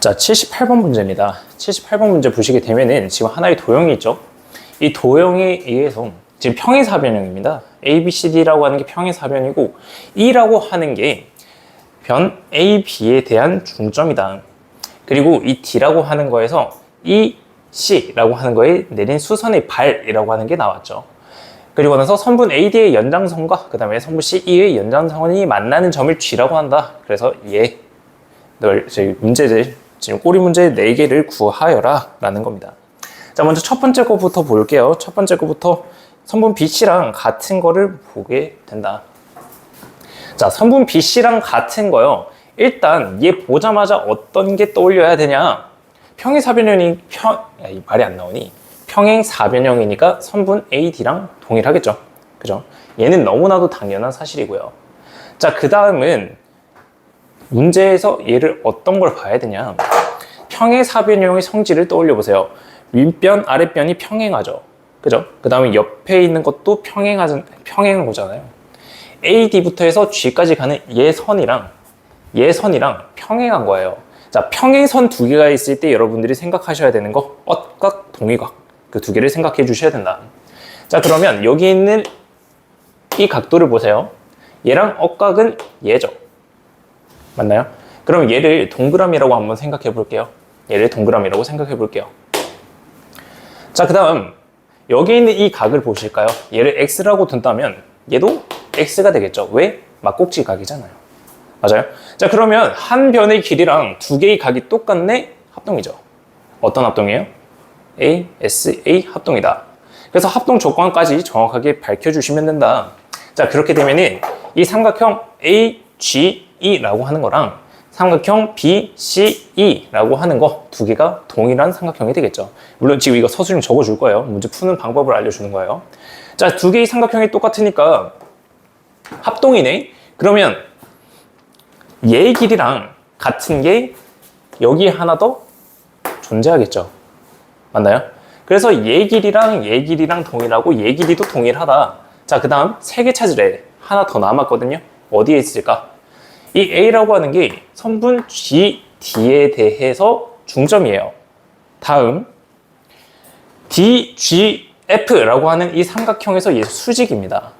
자, 78번 문제입니다. 78번 문제 보시게 되면은 지금 하나의 도형이 있죠. 이 도형에 의해서 지금 평행사변형입니다. A, B, C, D라고 하는 게 평행사변이고 E라고 하는 게 변 A, B에 대한 중점이다. 그리고 이 D라고 하는 거에서 E, C라고 하는 거에 내린 수선의 발이라고 하는 게 나왔죠. 그리고 나서 선분 AD의 연장선과 그 다음에 선분 CE의 연장선이 만나는 점을 G라고 한다. 그래서 저희 문제들 지금 꼬리 문제 4개를 구하여라 라는 겁니다. 자, 먼저 첫 번째 거부터 볼게요. 첫 번째 거부터 선분 BC랑 같은 거를 보게 된다. 자, 선분 BC랑 같은 거요. 일단 얘 보자마자 어떤 게 떠올려야 되냐? 평행사변형이 말이 안 나오니 평행사변형이니까 선분 AD랑 동일하겠죠. 그죠? 얘는 너무나도 당연한 사실이고요. 자, 그 다음은 문제에서 얘를 어떤 걸 봐야 되냐? 평행사변형의 성질을 떠올려 보세요. 윗변, 아랫변이 평행하죠. 그죠? 그 다음에 옆에 있는 것도 평행한 거잖아요. AD부터 해서 G까지 가는 얘선이랑 평행한 거예요. 자, 평행선 두 개가 있을 때 여러분들이 생각하셔야 되는 거, 엇각, 동위각. 그 두 개를 생각해 주셔야 된다. 자, 그러면 여기 있는 이 각도를 보세요. 얘랑 엇각은 얘죠. 맞나요? 그럼 얘를 동그라미라고 한번 생각해 볼게요. 자, 그 다음 여기 있는 이 각을 보실까요? 얘를 X라고 둔다면 얘도 X가 되겠죠. 왜? 막꼭지 각이잖아요. 맞아요? 자, 그러면 한 변의 길이랑 두 개의 각이 똑같네? 합동이죠. 어떤 합동이에요? A, S, A 합동이다. 그래서 합동 조건까지 정확하게 밝혀주시면 된다. 자, 그렇게 되면은 이 삼각형 A, G, E라고 하는 거랑 삼각형 B, C, E라고 하는 거 두 개가 동일한 삼각형이 되겠죠. 물론 지금 이거 서술형 적어줄 거예요. 문제 푸는 방법을 알려주는 거예요. 자, 두 개의 삼각형이 똑같으니까 합동이네. 그러면 얘의 길이랑 같은 게 여기에 하나 더 존재하겠죠. 맞나요? 그래서 얘 길이랑 동일하고 얘 길이도 동일하다. 자, 그 다음 세 개 찾으래. 하나 더 남았거든요. 어디에 있을까? 이 A라고 하는 게 선분 G, D에 대해서 중점이에요. 다음 D, G, F라고 하는 이 삼각형에서 얘 수직입니다.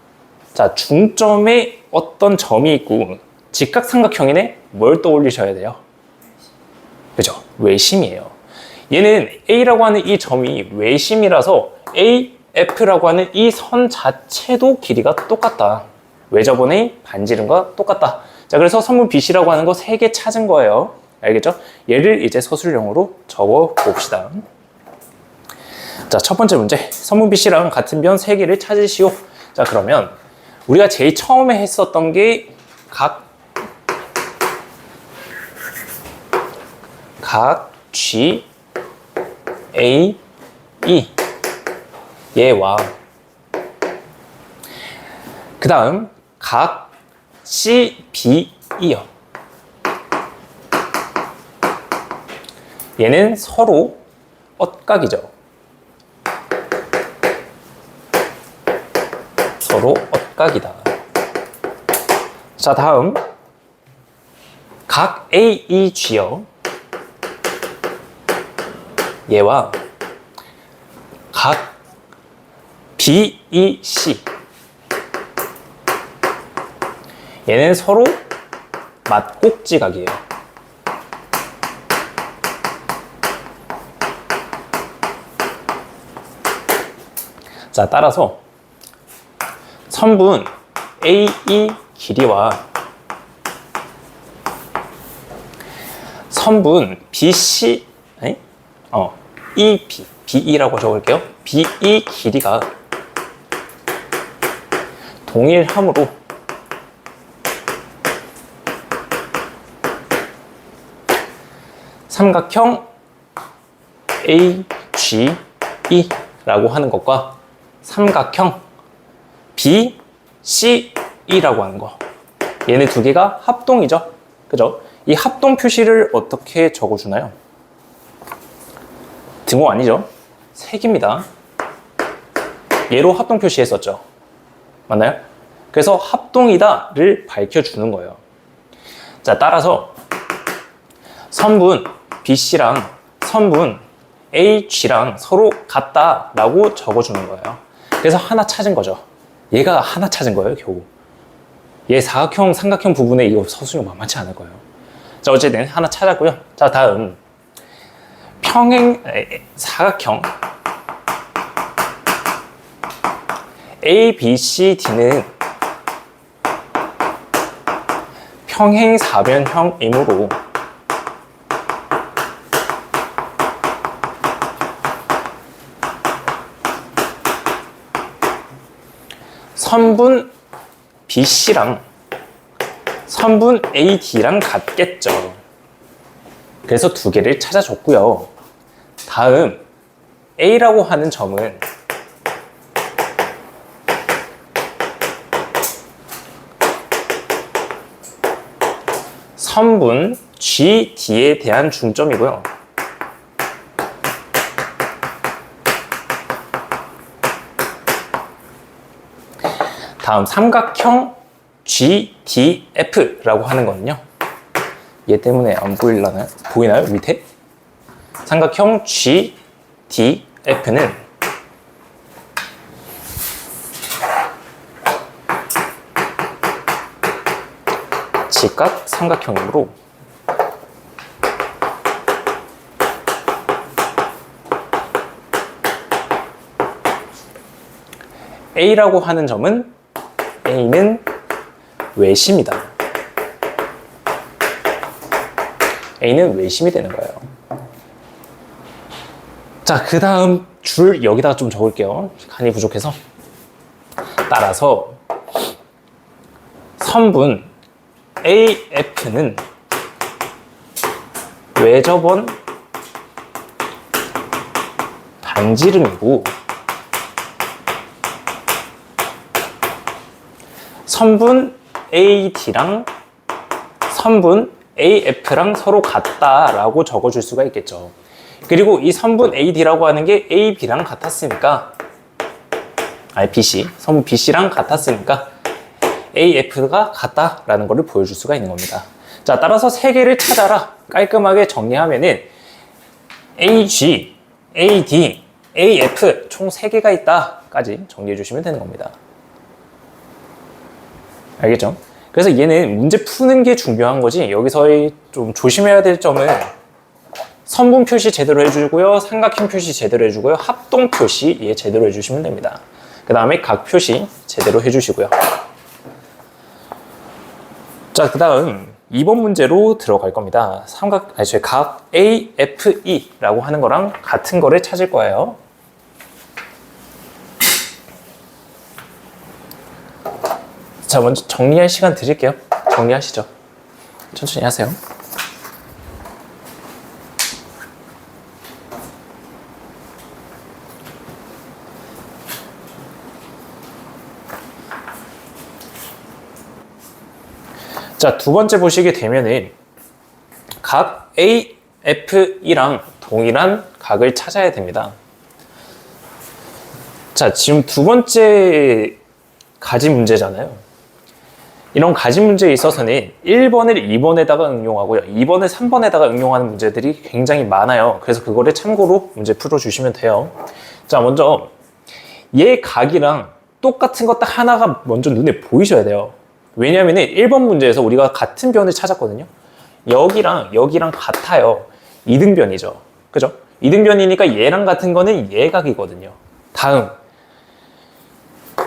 자, 중점에 어떤 점이 있고 직각삼각형이네? 뭘 떠올리셔야 돼요? 그죠? 외심이에요. 얘는 A라고 하는 이 점이 외심이라서 A, F라고 하는 이 선 자체도 길이가 똑같다. 외접원의 반지름과 똑같다. 자, 그래서 선분 BC라고 하는 거 3개 찾은 거예요. 알겠죠? 얘를 이제 서술형으로 적어 봅시다. 자, 첫 번째 문제. 선분 BC랑 같은 변 3개를 찾으시오. 자, 그러면 우리가 제일 처음에 했었던 게 각 G, A, E 얘와 그 다음 각 C, B, E요. 얘는 서로 엇각이죠. 서로 엇각이다. 자, 다음 각 A, E, G요. 얘와 각 B, E, C 얘는 서로 맞꼭지각이에요. 자, 따라서 선분 AE 길이와 선분 BC EP, BE라고 적을게요. BE 길이가 동일하므로 삼각형 AGE라고 하는 것과 삼각형 BCE라고 하는 거 얘네 두 개가 합동이죠. 그죠? 이 합동 표시를 어떻게 적어주나요? 등호 아니죠? 색입니다. 얘로 합동 표시했었죠. 맞나요? 그래서 합동이다를 밝혀주는 거예요. 자, 따라서 선분 BC랑 선분 AG랑 서로 같다라고 적어주는 거예요. 그래서 하나 찾은 거죠. 얘가 하나 찾은 거예요, 겨우. 얘 사각형, 삼각형 부분에 이거 서술형 만만치 않을 거예요. 자, 어쨌든 하나 찾았고요. 자, 다음 사각형 ABCD는 평행사변형이므로 선분 BC랑 선분 AD랑 같겠죠. 그래서 두 개를 찾아줬고요. 다음 A라고 하는 점은 선분 GD에 대한 중점이고요. 다음 삼각형 GDF라고 하는 거는요. 얘 때문에 안 보이려나? 보이나요? 밑에? 삼각형 GDF는 직각 삼각형이므로 A라고 하는 점은 A는 외심이다. A는 외심이 되는 거예요. 자, 그 다음 줄 여기다가 좀 적을게요. 간이 부족해서. 따라서 선분 AF는 외접원 반지름이고 선분 AD랑 선분 AF랑 서로 같다라고 적어줄 수가 있겠죠. 그리고 이 선분 AD라고 하는 게 AB랑 같았으니까 BC, 선분 BC랑 같았으니까 AF가 같다라는 것을 보여줄 수가 있는 겁니다. 자, 따라서 세 개를 찾아라 깔끔하게 정리하면은 AG, AD, AF 총 3개가 있다까지 정리해 주시면 되는 겁니다. 알겠죠? 그래서 얘는 문제 푸는 게 중요한 거지, 여기서의 좀 조심해야 될 점은 선분 표시 제대로 해주고요, 삼각형 표시 제대로 해주고요, 합동 표시 얘 제대로 해주시면 됩니다. 그 다음에 각 표시 제대로 해주시고요. 자, 그 다음 2번 문제로 들어갈 겁니다. 각 AFE라고 하는 거랑 같은 거를 찾을 거예요. 자, 먼저 정리할 시간 드릴게요. 정리하시죠. 천천히 하세요. 자, 두 번째 보시게 되면은 각 AFE랑 동일한 각을 찾아야 됩니다. 자, 지금 두 번째 가지 문제잖아요. 이런 가지 문제에 있어서는 1번을 2번에다가 응용하고요, 2번을 3번에다가 응용하는 문제들이 굉장히 많아요. 그래서 그거를 참고로 문제 풀어주시면 돼요. 자, 먼저 얘 각이랑 똑같은 거 딱 하나가 먼저 눈에 보이셔야 돼요. 왜냐하면 1번 문제에서 우리가 같은 변을 찾았거든요. 여기랑 같아요. 이등변이죠. 그죠? 이등변이니까 얘랑 같은 거는 얘 각이거든요. 다음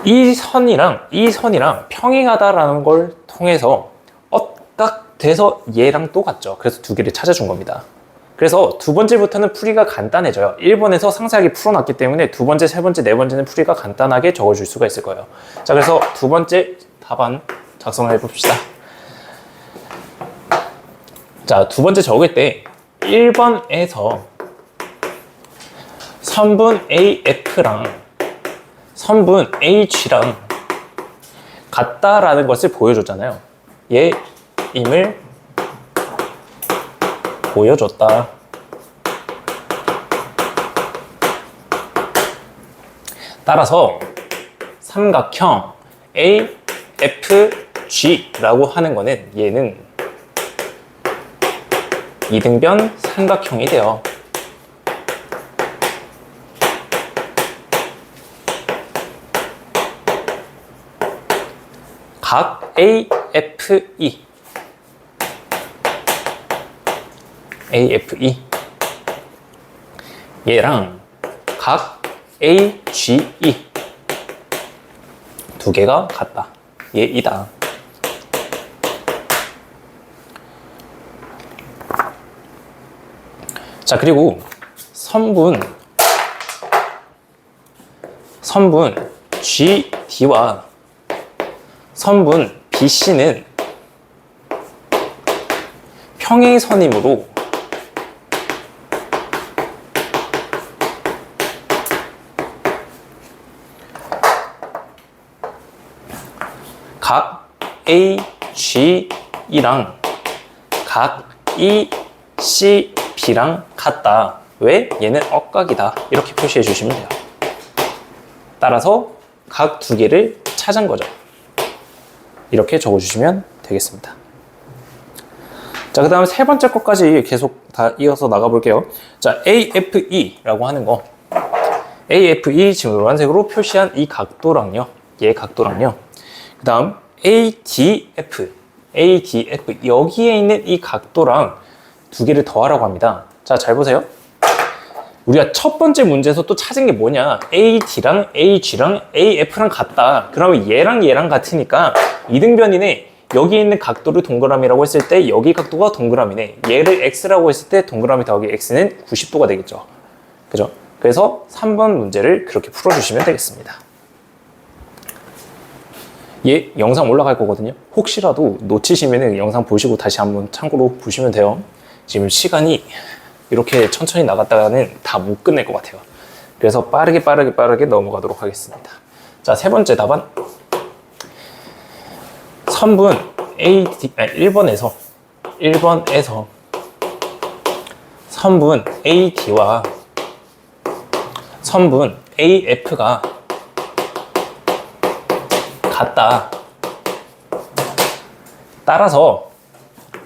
이 선이랑 평행하다라는 걸 통해서 엇각돼서 얘랑 또 같죠. 그래서 두 개를 찾아준 겁니다. 그래서 두 번째부터는 풀이가 간단해져요. 1번에서 상세하게 풀어놨기 때문에 두 번째, 세 번째, 네 번째는 풀이가 간단하게 적어줄 수가 있을 거예요. 자, 그래서 두 번째 답안 작성을 해봅시다. 자, 두 번째 적을 때 1번에서 선분 AF랑 선분 H랑 같다라는 것을 보여줬잖아요. 얘임을 보여줬다. 따라서 삼각형 AFG라고 하는 거는 얘는 이등변 삼각형이 돼요. 각 AFE 얘랑 각 AGE 두 개가 같다. 얘이다. 자, 그리고 선분 GD와 선분 BC는 평행선이므로 각 AGE랑 각 ECB랑 같다. 왜? 얘는 억각이다. 이렇게 표시해 주시면 돼요. 따라서 각 두 개를 찾은 거죠. 이렇게 적어주시면 되겠습니다. 자, 그 다음 세 번째 것까지 계속 다 이어서 나가볼게요. 자, AFE라고 하는 거. AFE 지금 노란색으로 표시한 이 각도랑요. 얘 각도랑요. 그 다음 ADF 여기에 있는 이 각도랑 두 개를 더하라고 합니다. 자, 잘 보세요. 우리가 첫 번째 문제에서 또 찾은 게 뭐냐, AD랑 AG랑 AF랑 같다. 그러면 얘랑 얘랑 같으니까 이등변이네. 여기 있는 각도를 동그라미라고 했을 때 여기 각도가 동그라미네. 얘를 X라고 했을 때 동그라미 더하기 X는 90도가 되겠죠. 그죠? 그래서 3번 문제를 그렇게 풀어주시면 되겠습니다. 얘 영상 올라갈 거거든요. 혹시라도 놓치시면 영상 보시고 다시 한번 참고로 보시면 돼요. 지금 시간이 이렇게 천천히 나갔다가는 다 못 끝낼 것 같아요. 그래서 빠르게 넘어가도록 하겠습니다. 자, 세 번째 답안. 선분 1번에서 선분 AD와 선분 AF가 같다. 따라서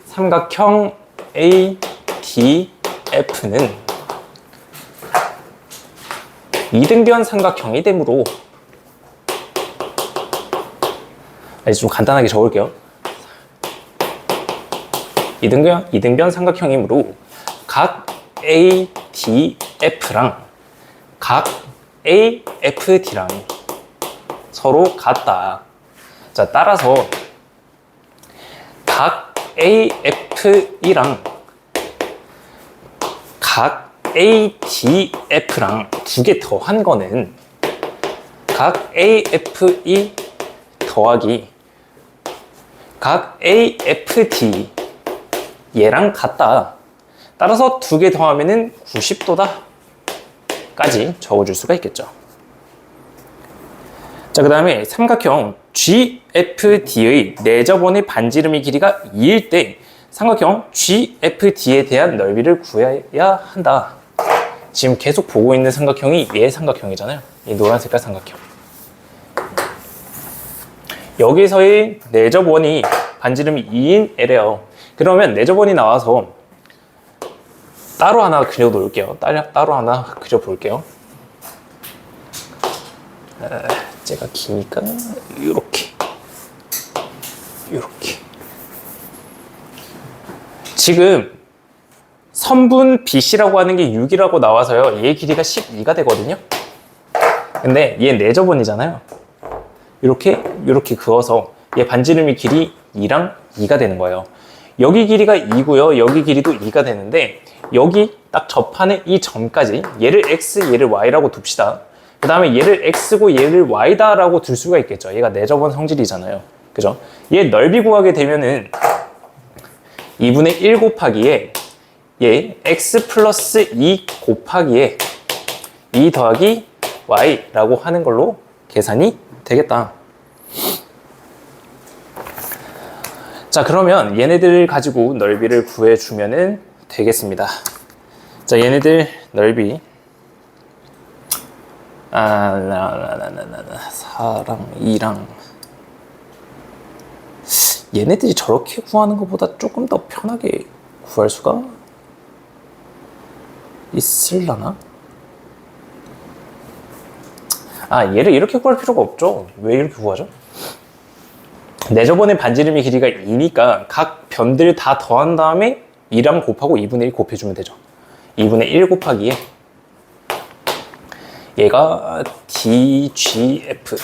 삼각형 ADF는 이등변 삼각형이 되므로, 이제 좀 간단하게 적을게요. 이등변 삼각형이므로 각 ADF랑 각 AFD랑 서로 같다. 자, 따라서 각 AFE랑 각 ADF랑 두 개 더한 거는 각 AFE 더하기 각 AFD 얘랑 같다. 따라서 두 개 더하면은 90도다 까지 적어줄 수가 있겠죠. 자, 그 다음에 삼각형 GFD의 내접원의 반지름의 길이가 2일 때 삼각형 GFD에 대한 넓이를 구해야 한다. 지금 계속 보고 있는 삼각형이 얘 삼각형이잖아요. 이 노란 색깔 삼각형. 여기서의 내접원이 반지름이 2인 L이에요. 그러면 내접원이 나와서 따로 하나 그려 놓을게요. 따로 하나 그려 볼게요. 제가 기니까 이렇게 지금 선분 BC라고 하는 게 6이라고 나와서요, 얘 길이가 12가 되거든요. 근데 얘 내접원이잖아요. 이렇게 그어서 얘 반지름이 길이 2랑 2가 되는 거예요. 여기 길이가 2고요, 여기 길이도 2가 되는데 여기 딱 접하는 이 점까지 얘를 X, 얘를 Y라고 둡시다. 그 다음에 얘를 X고 얘를 Y다 라고 둘 수가 있겠죠. 얘가 내접원 성질이잖아요. 그죠? 얘 넓이 구하게 되면은 2분의 1 곱하기에 얘 X 플러스 2 곱하기에 2 더하기 Y라고 하는 걸로 계산이 되겠다. 자, 그러면 얘네들 가지고 넓이를 구해주면은 되겠습니다. 자, 얘네들 넓이 4랑 2랑 얘네들이 저렇게 구하는 것보다 조금 더 편하게 구할 수가 있을라나? 얘를 이렇게 구할 필요가 없죠. 왜 이렇게 구하죠? 내저번에 반지름의 길이가 2니까 각 변들 다 더한 다음에 2랑 곱하고 2분의 1 곱해주면 되죠. 2분의 1 곱하기에 얘가 DGF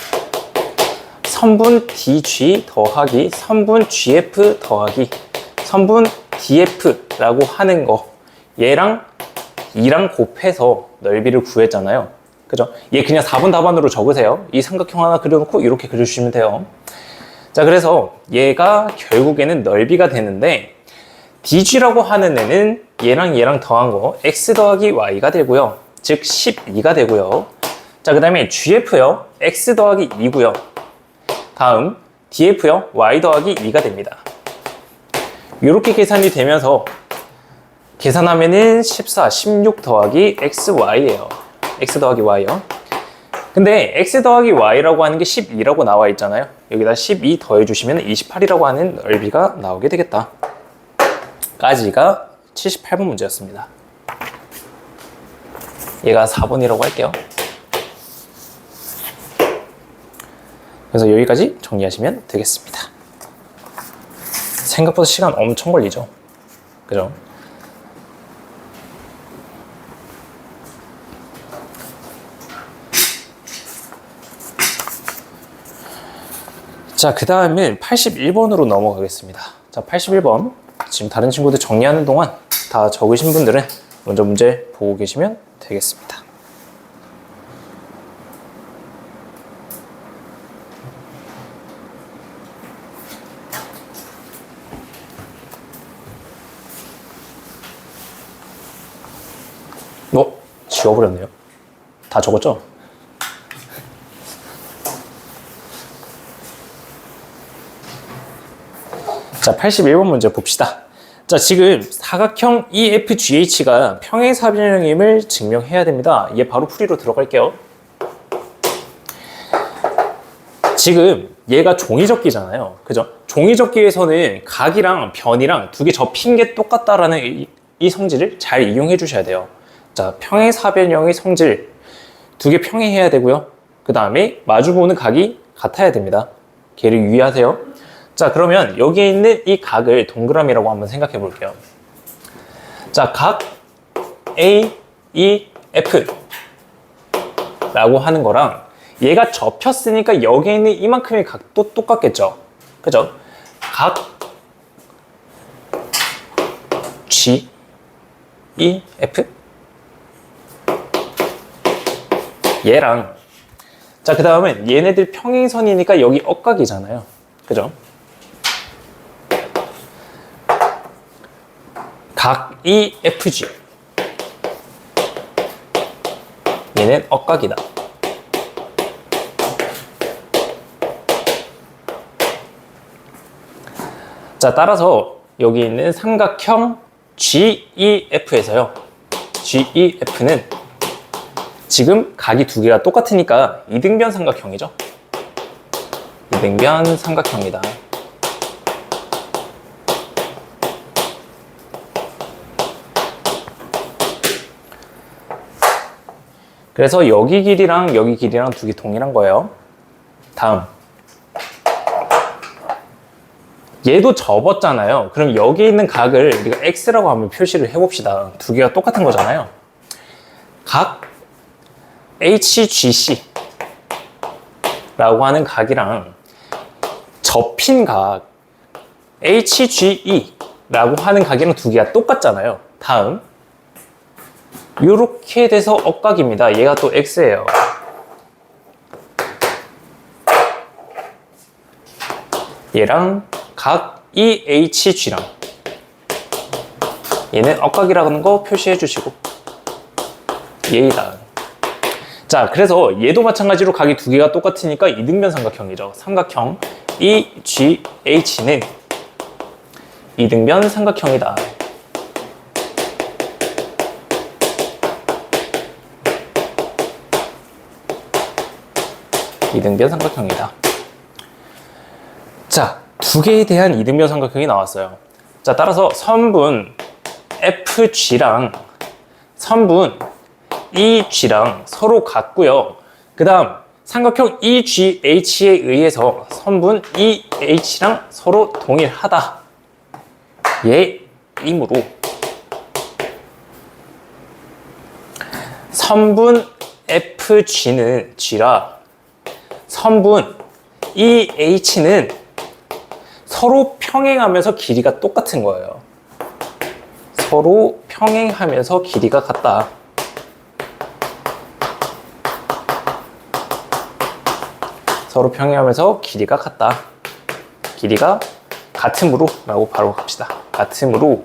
선분 DG 더하기 선분 GF 더하기 선분 DF라고 하는 거 얘랑 2랑 곱해서 넓이를 구했잖아요. 그죠? 얘 그냥 4번 답안으로 적으세요. 이 삼각형 하나 그려놓고 이렇게 그려주시면 돼요. 자, 그래서 얘가 결국에는 넓이가 되는데 DG라고 하는 애는 얘랑 더한 거 x 더하기 y가 되고요. 즉 12가 되고요. 자, 그 다음에 GF요. x 더하기 2고요. 다음 DF요. y 더하기 2가 됩니다. 이렇게 계산이 되면서 계산하면은 14, 16 더하기 XY예요. X 더하기 Y요. 근데 X 더하기 Y라고 하는 게 12라고 나와 있잖아요. 여기다 12 더해주시면 28이라고 하는 넓이가 나오게 되겠다. 까지가 78번 문제였습니다. 얘가 4번이라고 할게요. 그래서 여기까지 정리하시면 되겠습니다. 생각보다 시간 엄청 걸리죠. 그죠? 자, 그 다음은 81번으로 넘어가겠습니다. 자, 81번. 지금 다른 친구들 정리하는 동안 다 적으신 분들은 먼저 문제 보고 계시면 되겠습니다. 지워버렸네요. 다 적었죠? 자, 81번 문제 봅시다. 자, 지금 사각형 EFGH가 평행사변형임을 증명해야 됩니다. 얘 바로 풀이로 들어갈게요. 지금 얘가 종이접기잖아요. 그죠? 종이접기에서는 각이랑 변이랑 두 개 접힌 게 똑같다라는 이 성질을 잘 이용해 주셔야 돼요. 자, 평행사변형의 성질 두 개 평행해야 되고요. 그 다음에 마주보는 각이 같아야 됩니다. 걔를 유의하세요. 자, 그러면 여기에 있는 이 각을 동그라미라고 한번 생각해 볼게요. 자, 각 A, E, F 라고 하는 거랑 얘가 접혔으니까 여기에 있는 이만큼의 각도 똑같겠죠. 그죠? 각 G, E, F 얘랑 자, 그 다음에 얘네들 평행선이니까 여기 억각이잖아요. 그죠? 각 EFG 얘는 억각이다. 자, 따라서 여기 있는 삼각형 GEF에서요. GEF는 지금 각이 두 개가 똑같으니까 이등변 삼각형이죠. 이등변 삼각형이다. 그래서 여기 길이랑 두 개 동일한 거예요. 다음. 얘도 접었잖아요. 그럼 여기 있는 각을 우리가 X라고 한번 표시를 해봅시다. 두 개가 똑같은 거잖아요. 각 HGC 라고 하는 각이랑 접힌 각 HGE 라고 하는 각이랑 두 개가 똑같잖아요. 다음. 이렇게 돼서 억각입니다. 얘가 또 X예요. 얘랑 각 EHG랑 얘는 억각이라는 거 표시해 주시고 얘이다. 자, 그래서 얘도 마찬가지로 각이 두 개가 똑같으니까 이등변 삼각형이죠. 삼각형 EGH는 이등변 삼각형이다. 이등변 삼각형이다. 자, 두 개에 대한 이등변 삼각형이 나왔어요. 자, 따라서 선분 FG랑 선분 EG랑 서로 같고요. 그 다음 삼각형 EGH에 의해서 선분 EH랑 서로 동일하다. 얘이므로 선분 FG는 G라 선분 EH는 서로 평행하면서 길이가 똑같은 거예요. 서로 평행하면서 길이가 같다. 서로 평행하면서 길이가 같다. 길이가 같으므로 라고 바로 갑시다. 같으므로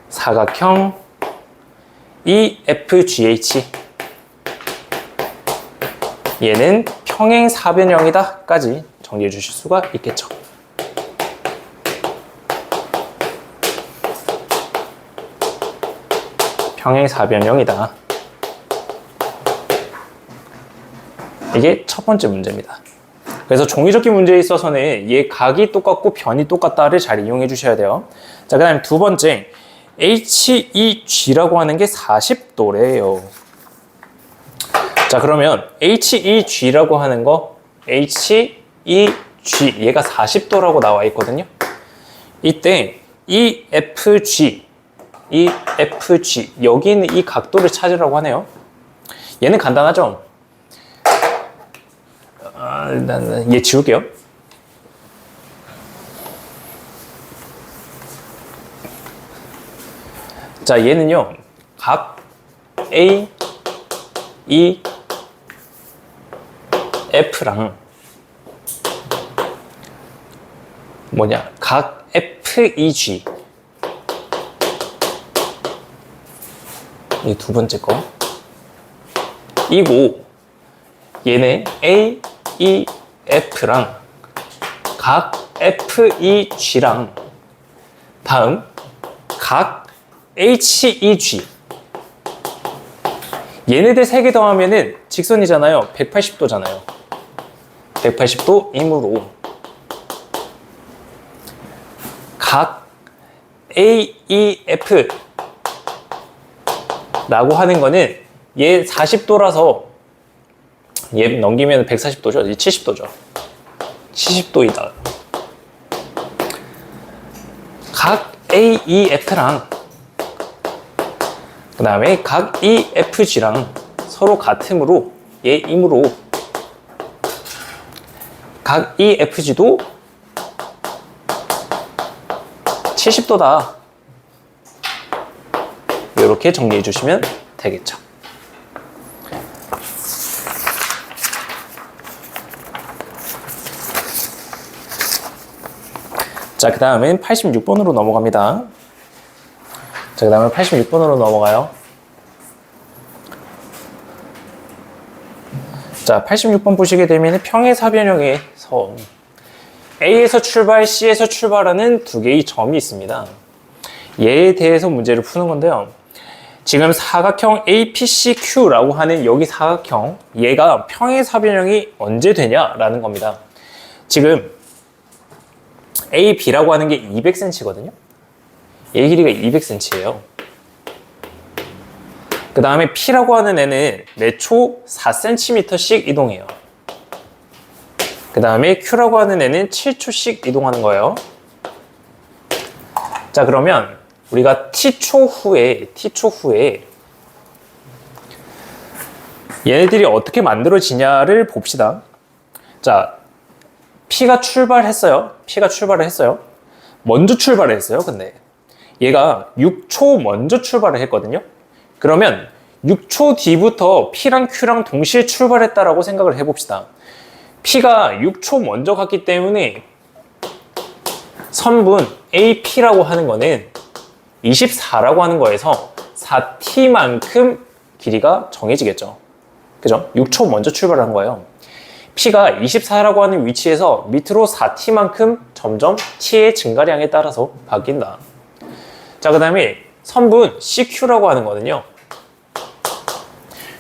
사각형 EFGH 얘는 평행사변형이다 까지 정리해 주실 수가 있겠죠. 평행사변형이다. 이게 첫 번째 문제입니다. 그래서 종이접기 문제에 있어서는 얘 각이 똑같고 변이 똑같다를 잘 이용해 주셔야 돼요. 자, 그 다음에 두 번째 HEG라고 하는 게 40도래요. 자, 그러면 HEG라고 하는 거 HEG 얘가 40도라고 나와 있거든요. 이때 EFG 여기 있는 이 각도를 찾으라고 하네요. 얘는 간단하죠? 일단 얘 지울게요. 자, 얘는요 각 A, E, F랑 각 FEG 이 두 번째 거 이고 얘네 A, E, F랑 각 FEG랑 다음 각 HEG 얘네들 세 개 더하면은 직선이잖아요. 180도잖아요. 180도이므로 각 AEF 라고 하는 거는 얘 40도라서 얘 넘기면 140도죠. 70도죠. 70도이다. 각 AEF랑 그 다음에 각 EFG랑 서로 같으므로 얘이므로 각 EFG도 70도다. 이렇게 정리해 주시면 되겠죠. 자, 그 다음엔 86번으로 넘어갑니다. 자, 그 다음에 86번으로 넘어가요. 자, 86번 보시게 되면 평행사변형에서 A에서 출발, C에서 출발하는 두 개의 점이 있습니다. 얘에 대해서 문제를 푸는 건데요. 지금 사각형 APCQ라고 하는 여기 사각형 얘가 평행사변형이 언제 되냐라는 겁니다. 지금 AB라고 하는 게 200cm거든요. 얘 길이가 200cm예요. 그 다음에 P라고 하는 애는 매초 4cm씩 이동해요. 그 다음에 Q라고 하는 애는 7초씩 이동하는 거예요. 자, 그러면 우리가 T초 후에 얘네들이 어떻게 만들어지냐를 봅시다. 자, P가 출발했어요. 먼저 출발을 했어요. 근데 얘가 6초 먼저 출발을 했거든요. 그러면 6초 뒤부터 P랑 Q랑 동시에 출발했다라고 생각을 해봅시다. P가 6초 먼저 갔기 때문에 선분 AP라고 하는 거는 24라고 하는 거에서 4t만큼 길이가 정해지겠죠. 그죠? 6초 먼저 출발한 거예요. P가 24라고 하는 위치에서 밑으로 4t만큼 점점 t의 증가량에 따라서 바뀐다. 자, 그 다음에 선분 CQ라고 하는 거는요.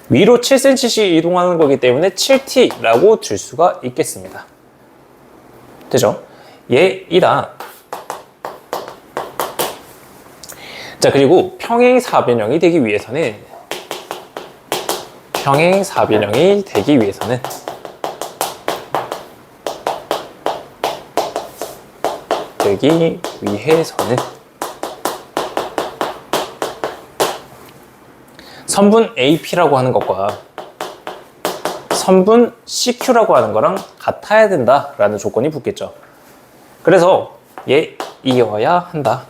위로 7cm씩 이동하는 거기 때문에 7t라고 줄 수가 있겠습니다. 되죠? 얘이다. 자, 그리고 평행사변형이 되기 위해서는 선분 AP라고 하는 것과 선분 CQ라고 하는 거랑 같아야 된다라는 조건이 붙겠죠. 그래서 얘이어야 한다.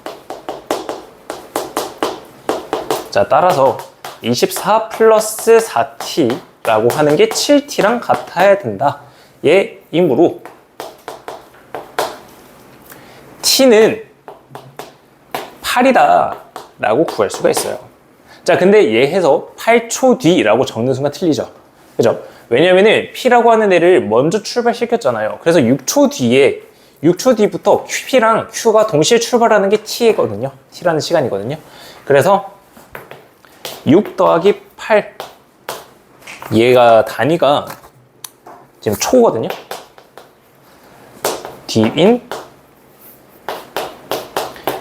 자, 따라서 24 플러스 4t라고 하는 게 7t랑 같아야 된다. 얘이므로 t는 8이다 라고 구할 수가 있어요. 자, 근데 얘해서 8초 뒤라고 적는 순간 틀리죠. 그죠? 왜냐면은 P라고 하는 애를 먼저 출발시켰잖아요. 그래서 6초 뒤부터 P랑 Q가 동시에 출발하는 게 T거든요. T라는 시간이거든요. 그래서 6 더하기 8. 얘가 단위가 지금 초거든요. 뒤인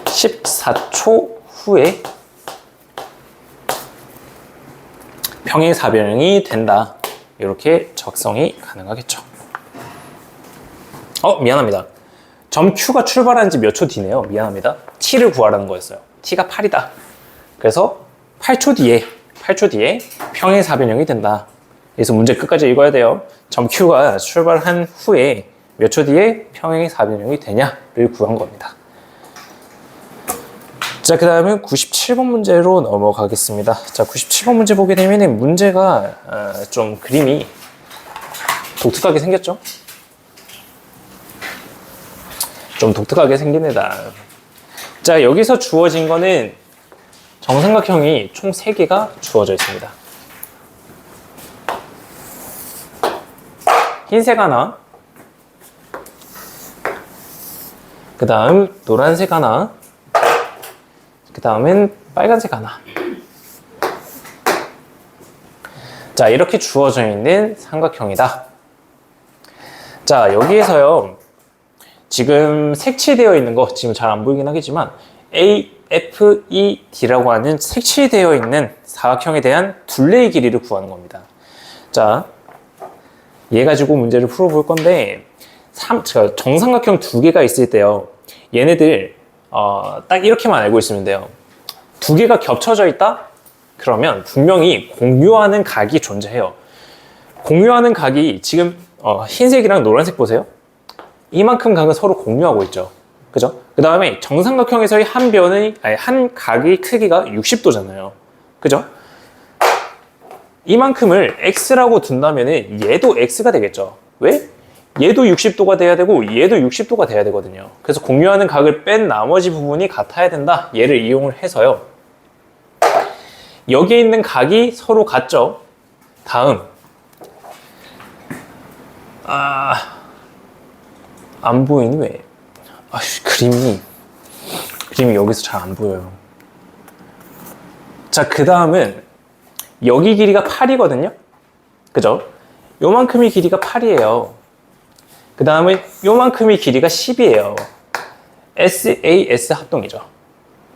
14초 후에 평행사변형이 된다. 이렇게 적성이 가능하겠죠. 미안합니다. 점 Q가 출발한 지 몇 초 뒤네요. 미안합니다. T를 구하라는 거였어요. T가 8이다. 그래서 8초 뒤에 평행사변형이 된다. 그래서 문제 끝까지 읽어야 돼요. 점 Q가 출발한 후에 몇 초 뒤에 평행사변형이 되냐를 구한 겁니다. 자, 그 다음은 97번 문제로 넘어가겠습니다. 자, 97번 문제 보게 되면 문제가 좀 그림이 독특하게 생겼죠? 좀 독특하게 생긴 애다. 자, 여기서 주어진 거는 정삼각형이 총 3개가 주어져 있습니다. 흰색 하나, 그 다음 노란색 하나, 그 다음엔 빨간색 하나. 자, 이렇게 주어져 있는 삼각형이다. 자, 여기에서요, 지금 색칠되어 있는 거, 지금 잘 안 보이긴 하겠지만, AFED라고 하는 색칠되어 있는 사각형에 대한 둘레의 길이를 구하는 겁니다. 자, 얘 가지고 문제를 풀어볼 건데, 정삼각형 2개가 있을 때요, 얘네들, 딱 이렇게만 알고 있으면 돼요. 2개가 겹쳐져 있다? 그러면 분명히 공유하는 각이 존재해요. 공유하는 각이 지금 흰색이랑 노란색 보세요. 이만큼 각은 서로 공유하고 있죠. 그죠? 그 다음에 정삼각형에서의 한 각의 크기가 60도잖아요. 그죠? 이만큼을 x라고 둔다면 얘도 x가 되겠죠. 왜? 얘도 60도가 돼야 되고 얘도 60도가 돼야 되거든요. 그래서 공유하는 각을 뺀 나머지 부분이 같아야 된다. 얘를 이용을 해서요. 여기에 있는 각이 서로 같죠. 다음 안 보이니 왜? 그림이 여기서 잘 안 보여요. 자, 그 다음은 여기 길이가 8이거든요. 그죠? 요만큼의 길이가 8이에요. 그 다음에 요만큼의 길이가 10이에요. SAS 합동이죠.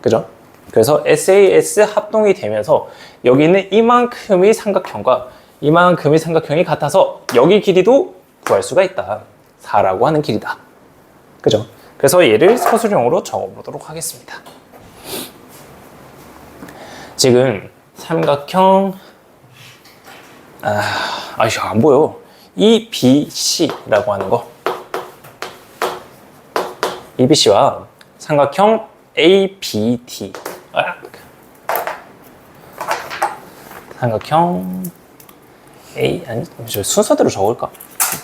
그죠? 그래서 SAS 합동이 되면서 여기 있는 이만큼의 삼각형과 이만큼의 삼각형이 같아서 여기 길이도 구할 수가 있다. 4라고 하는 길이다. 그죠? 그래서 얘를 서술형으로 적어보도록 하겠습니다. 지금 삼각형 안 보여. EBC라고 하는 거. EBC와 삼각형 ABD. 삼각형 순서대로 적을까?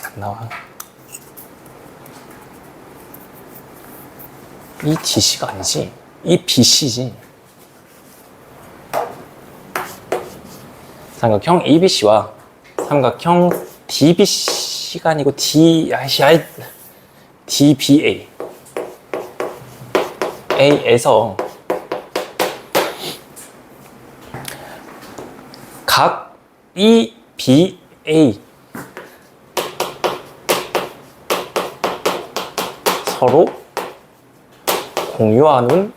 안 나와. EDC가 아니지. EBC지. 삼각형 ABC와 삼각형 DBC가 아니고 DBA. A에서 각 EBA 서로 공유하는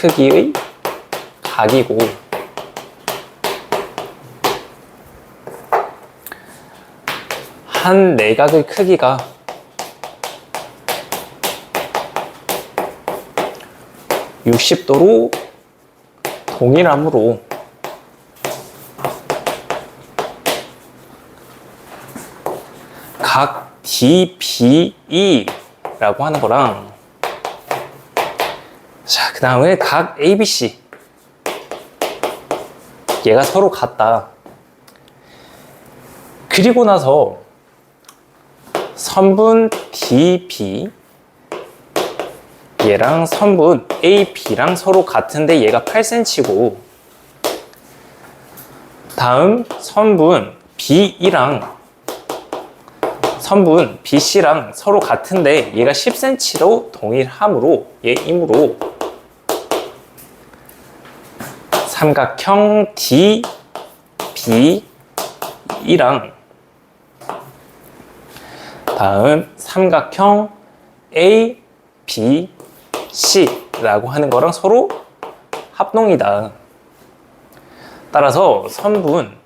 크기의 각이고 한 내각의 크기가 60도로 동일하므로 각 DBE라고 하는 거랑 자, 그 다음에 각 ABC 얘가 서로 같다. 그리고 나서 선분 DB 얘랑 선분 AB랑 서로 같은데 얘가 8cm고 다음 선분 BE랑 선분 BC랑 서로 같은데 얘가 10cm로 동일하므로 얘이므로 삼각형 DBE랑 다음 삼각형 ABC라고 하는 거랑 서로 합동이다. 따라서 선분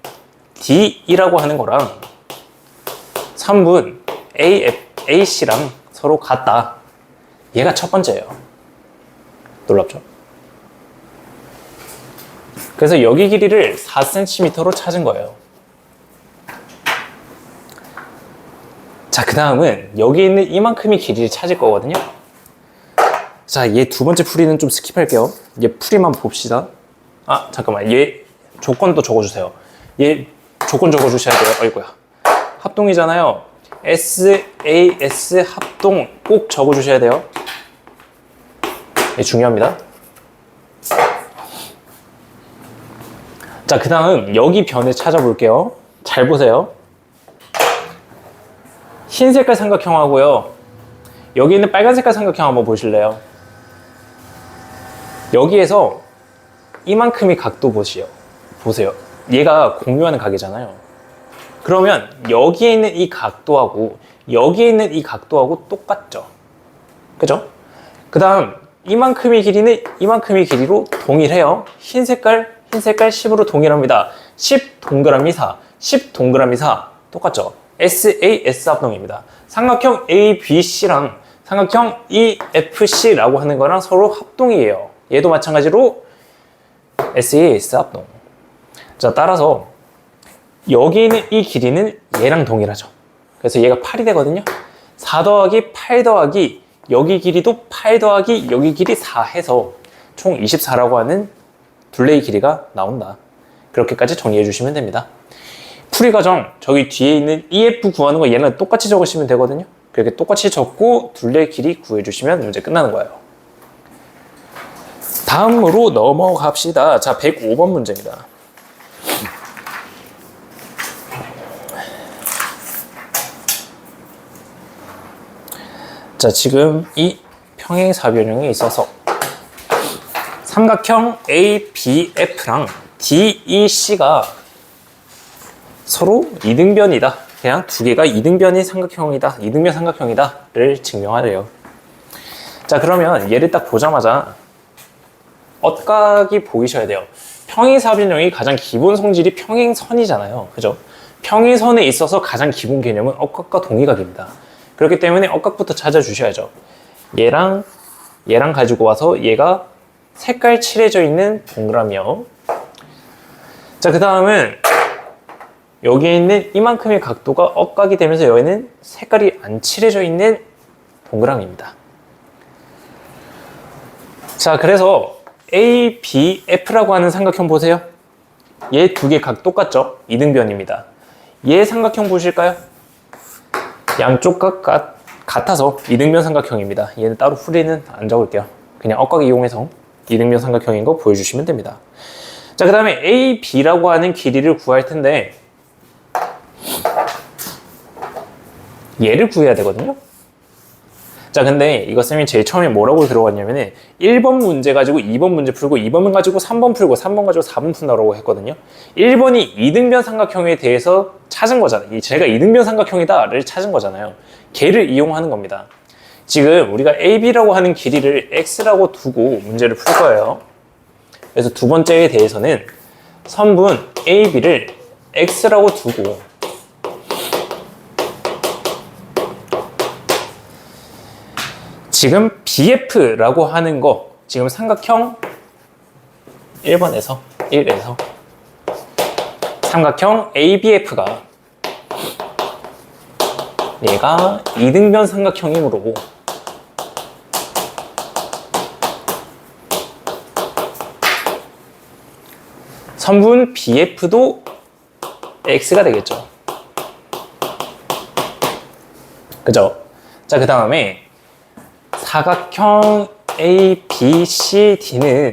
D이라고 하는 거랑 선분 AC랑 서로 같다. 얘가 첫 번째예요. 놀랍죠? 그래서 여기 길이를 4cm로 찾은 거예요. 자, 그 다음은 여기 있는 이만큼의 길이를 찾을 거거든요. 자, 얘 두 번째 풀이는 좀 스킵할게요. 얘 풀이만 봅시다. 아, 잠깐만. 얘 조건도 적어주세요. 얘 조건 적어주셔야 돼요. 어이구야. 합동이잖아요. SAS 합동 꼭 적어주셔야 돼요. 얘 중요합니다. 자, 그 다음 여기 변을 찾아볼게요. 잘 보세요. 흰 색깔 삼각형하고요. 여기 있는 빨간 색깔 삼각형 한번 보실래요? 여기에서 이만큼의 각도 보세요. 얘가 공유하는 각이잖아요. 그러면 여기에 있는 이 각도하고 여기에 있는 이 각도하고 똑같죠? 그죠? 그 다음 이만큼의 길이는 이만큼의 길이로 동일해요. 흰 색깔 10으로 동일합니다. 10 동그라미 4, 10 동그라미 4 똑같죠? SAS 합동입니다. 삼각형 ABC랑 삼각형 EFC라고 하는 거랑 서로 합동이에요. 얘도 마찬가지로 SAS 합동. 자, 따라서 여기 있는 이 길이는 얘랑 동일하죠. 그래서 얘가 8이 되거든요. 4 더하기 8 더하기 여기 길이도 8 더하기 여기 길이 4 해서 총 24라고 하는 둘레의 길이가 나온다. 그렇게까지 정리해 주시면 됩니다. 풀이 과정 저기 뒤에 있는 EF 구하는 거 얘는 똑같이 적으시면 되거든요. 그렇게 똑같이 적고 둘레 길이 구해주시면 문제 끝나는 거예요. 다음으로 넘어갑시다. 자, 105번 문제입니다. 자, 지금 이 평행사변형에 있어서 삼각형 ABF랑 DEC가 서로 이등변이다. 그냥 두 개가 이등변의 삼각형이다. 이등변 삼각형이다를 증명하래요. 자, 그러면 얘를 딱 보자마자 엇각이 보이셔야 돼요. 평행사변형이 가장 기본 성질이 평행선이잖아요. 그죠? 평행선에 있어서 가장 기본 개념은 엇각과 동의각입니다. 그렇기 때문에 엇각부터 찾아주셔야죠. 얘랑 가지고 와서 얘가 색깔 칠해져 있는 동그라미요. 자, 그 다음은 여기에 있는 이만큼의 각도가 엇각이 되면서 여기는 색깔이 안 칠해져 있는 동그라미입니다. 자, 그래서 ABF라고 하는 삼각형 보세요. 얘 두 개 각 똑같죠? 이등변입니다. 얘 삼각형 보실까요? 양쪽 각 같아서 이등변 삼각형입니다. 얘는 따로 풀이는 안 적을게요. 그냥 엇각 이용해서 이등변 삼각형인 거 보여주시면 됩니다. 자, 그 다음에 AB라고 하는 길이를 구할 텐데 얘를 구해야 되거든요. 자, 근데 이거 쌤이 제일 처음에 뭐라고 들어갔냐면은 1번 문제 가지고 2번 문제 풀고 2번 가지고 3번 풀고 3번 가지고 4번 푼다고 했거든요. 1번이 이등변 삼각형에 대해서 찾은 거잖아요. 제가 이등변 삼각형이다를 찾은 거잖아요. 걔를 이용하는 겁니다. 지금 우리가 AB라고 하는 길이를 X라고 두고 문제를 풀 거예요. 그래서 두 번째에 대해서는 선분 AB를 X라고 두고 지금 BF라고 하는 거, 지금 삼각형 1번에서 삼각형 ABF가 얘가 이등변 삼각형이므로 선분 BF도 X가 되겠죠. 그죠? 자, 그 다음에 사각형 ABCD는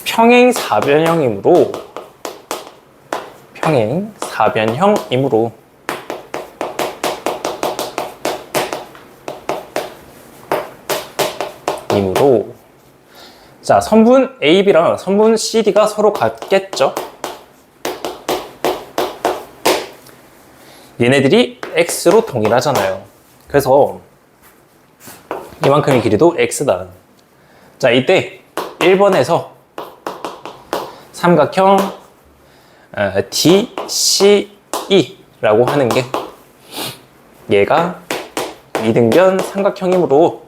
평행사변형이므로 자, 선분 AB랑 선분 CD가 서로 같겠죠? 얘네들이 X로 동일하잖아요. 그래서 이만큼의 길이도 X다. 자, 이때 1번에서 삼각형 DCE라고 하는 게 얘가 이등변 삼각형이므로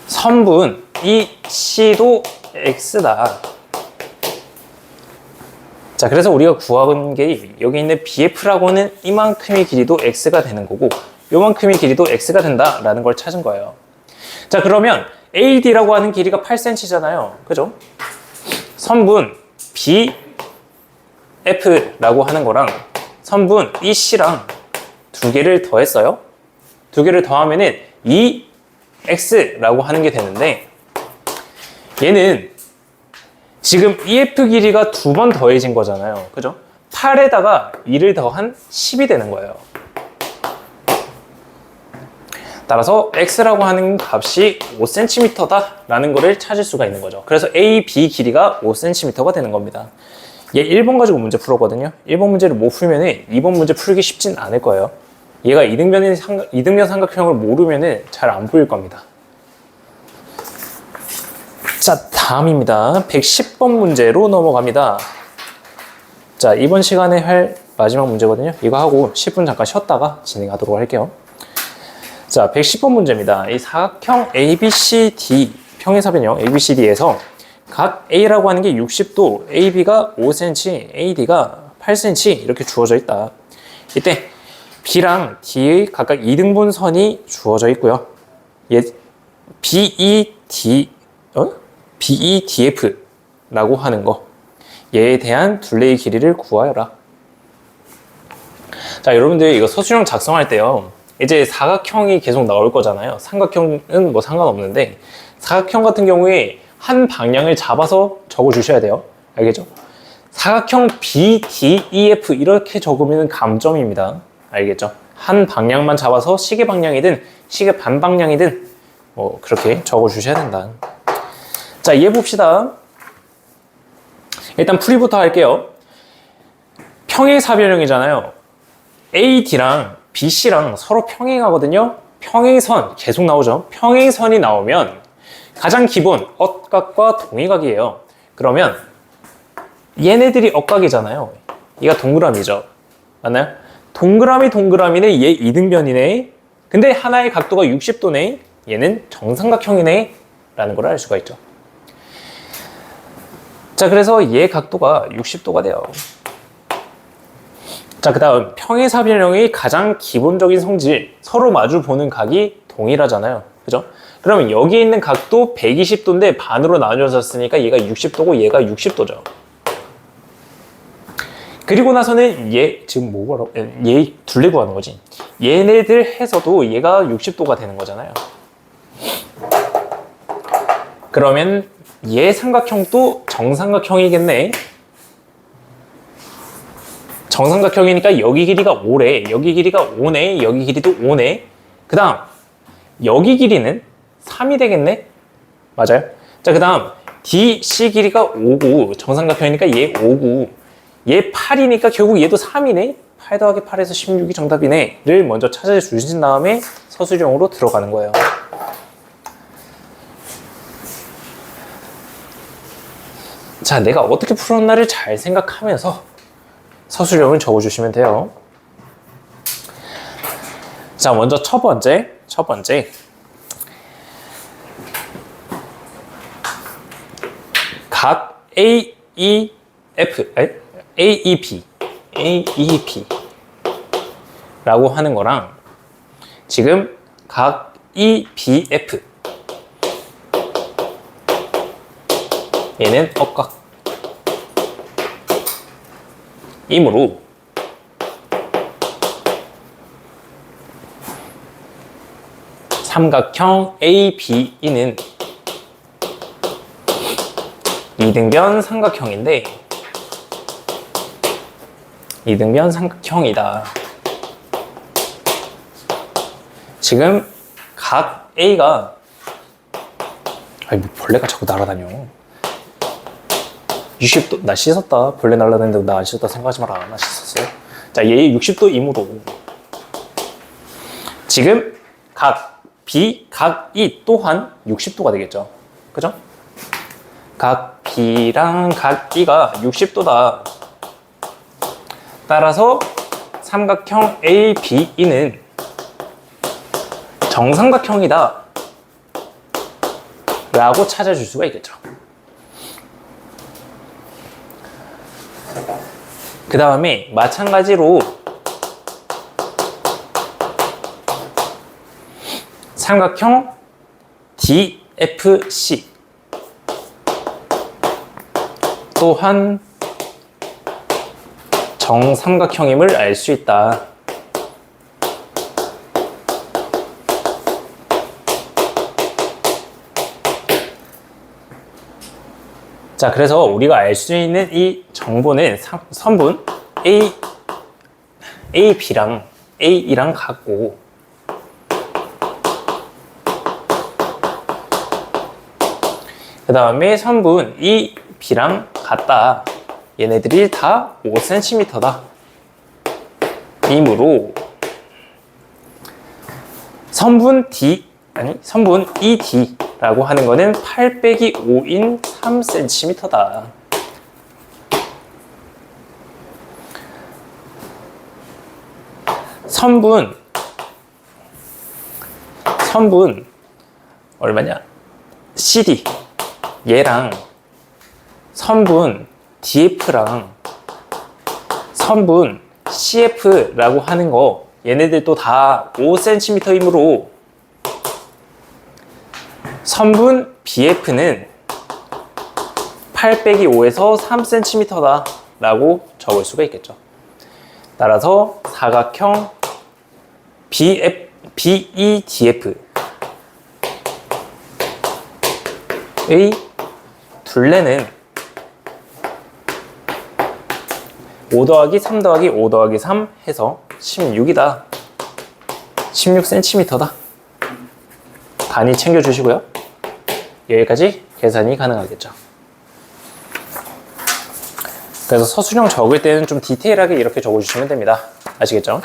선분 EC도 X다. 자, 그래서 우리가 구한 게 여기 있는 BF라고는 이만큼의 길이도 X가 되는 거고 요만큼의 길이도 X가 된다라는 걸 찾은 거예요. 자, 그러면 AD라고 하는 길이가 8cm잖아요. 그죠? 선분 BF라고 하는 거랑 선분 EC랑 두 개를 더했어요. 두 개를 더하면은 EX라고 하는 게 되는데 얘는 지금 EF 길이가 두 번 더해진 거잖아요. 그죠? 8에다가 2를 더한 10이 되는 거예요. 따라서 X라고 하는 값이 5cm다 라는 거를 찾을 수가 있는 거죠. 그래서 AB 길이가 5cm가 되는 겁니다. 얘 1번 가지고 문제 풀었거든요. 1번 문제를 못 풀면 2번 문제 풀기 쉽진 않을 거예요. 얘가 이등변 삼각형을 모르면 잘 안 보일 겁니다. 자, 다음입니다. 110번 문제로 넘어갑니다. 자, 이번 시간에 할 마지막 문제거든요. 이거 하고 10분 잠깐 쉬었다가 진행하도록 할게요. 자, 110번 문제입니다. 이 사각형 ABCD, 평행사변형 ABCD에서 각 A라고 하는 게 60도, AB가 5cm, AD가 8cm 이렇게 주어져 있다. 이때 B랑 D의 각각 2등분 선이 주어져 있고요. 얘 BEDF라고 하는 거, 얘에 대한 둘레의 길이를 구하여라. 자, 여러분들 이거 서술형 작성할 때요, 이제 사각형이 계속 나올 거잖아요. 삼각형은 뭐 상관없는데 사각형 같은 경우에 한 방향을 잡아서 적어 주셔야 돼요. 알겠죠? 사각형 BDEF 이렇게 적으면 감점입니다. 알겠죠? 한 방향만 잡아서 시계 방향이든 시계 반 방향이든 뭐 그렇게 적어 주셔야 된다. 자, 이해 봅시다. 일단 풀이부터 할게요. 평행사변형이잖아요. AD랑 BC랑 서로 평행하거든요. 평행선 계속 나오죠. 평행선이 나오면 가장 기본 억각과 동의각이에요. 그러면 얘네들이 억각이잖아요. 얘가 동그라미죠. 맞나요? 동그라미네. 얘 이등변이네. 근데 하나의 각도가 60도네. 얘는 정삼각형이네. 라는 걸 알 수가 있죠. 자, 그래서 얘 각도가 60도가 돼요. 자, 그 다음 평행사변형의 가장 기본적인 성질, 서로 마주 보는 각이 동일하잖아요. 그죠? 그러면 여기 있는 각도 120도인데 반으로 나눠졌으니까 얘가 60도고 얘가 60도죠. 그리고 나서는 얘 지금 뭐라고? 얘 둘레 구하는 거지. 얘네들 해서도 얘가 60도가 되는 거잖아요. 그러면 얘 삼각형도 정삼각형이겠네. 정삼각형이니까 여기 길이가 5래. 여기 길이가 5네. 여기 길이도 5네. 그 다음 여기 길이는 3이 되겠네. 맞아요. 자, 그 다음 DC 길이가 5고 정삼각형이니까 얘 5고 얘 8이니까 결국 얘도 3이네? 8 더하기 8에서 16이 정답이네 를 먼저 찾아주신 다음에 서술형으로 들어가는 거예요. 자, 내가 어떻게 풀었나를 잘 생각하면서 서술형을 적어주시면 돼요. 자, 먼저 첫 번째 각 AEP 라고 하는 거랑 지금 각 EBF 얘는 억각 이므로 삼각형 ABE는 이등변 삼각형인데 이등변 삼각형이다. 지금 각 A가 아니 뭐 벌레가 자꾸 날아다녀. 60도 나 씻었다. 벌레 날아다니는데 나 안 씻었다 생각하지 마라. 나 씻었어요. 자, 얘 60도이므로 지금 각 B, 각 E 또한 60도가 되겠죠. 그죠? 각 B랑 각 E가 60도다. 따라서 삼각형 ABE는 정삼각형이다 라고 찾아줄 수가 있겠죠. 그 다음에 마찬가지로 삼각형 DFC 또한 정삼각형임을 알 수 있다. 자, 그래서 우리가 알 수 있는 이 정보는 선분 AB랑 A랑 같고 그 다음에 선분 EB랑 같다. 얘네들이 다 5cm다. 이므로 선분 ED라고 하는 거는 8 빼기 5인 3cm다. 선분 얼마냐? CD 얘랑 선분 DF랑 선분 CF라고 하는 거 얘네들도 다 5cm이므로 선분 BF는 8 빼기 5에서 3cm다 라고 적을 수가 있겠죠. 따라서 사각형 BEDF의 둘레는 5 더하기 3 더하기 5 더하기 3 해서 16이다. 16cm다. 단위 챙겨주시고요. 여기까지 계산이 가능하겠죠. 그래서 서술형 적을 때는 좀 디테일하게 이렇게 적어주시면 됩니다. 아시겠죠?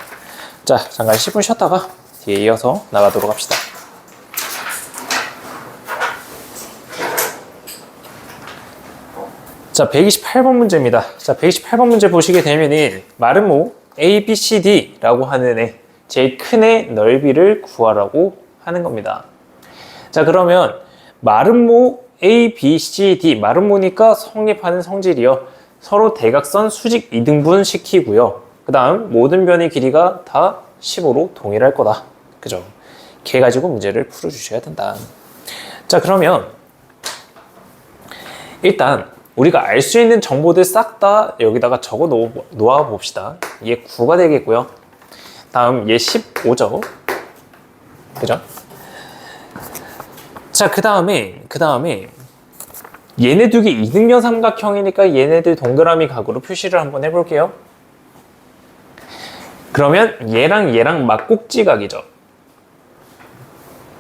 자, 잠깐 10분 쉬었다가 뒤에 이어서 나가도록 합시다. 자, 128번 문제입니다. 자, 128번 문제 보시게 되면은 마름모 ABCD라고 하는 애, 제일 큰 애 넓이를 구하라고 하는 겁니다. 자, 그러면 마름모 ABCD, 마름모니까 성립하는 성질이요. 서로 대각선 수직 이등분 시키고요. 그 다음 모든 변의 길이가 다 15로 동일할 거다. 그죠? 걔 가지고 문제를 풀어주셔야 된다. 자, 그러면 일단 우리가 알 수 있는 정보들 싹 다 여기다가 적어 놓아 봅시다. 얘 9가 되겠고요. 다음 얘 15죠. 그죠? 자, 그 다음에 얘네 두 개 이등변 삼각형이니까 얘네들 동그라미 각으로 표시를 한번 해볼게요. 그러면 얘랑 막꼭지각이죠.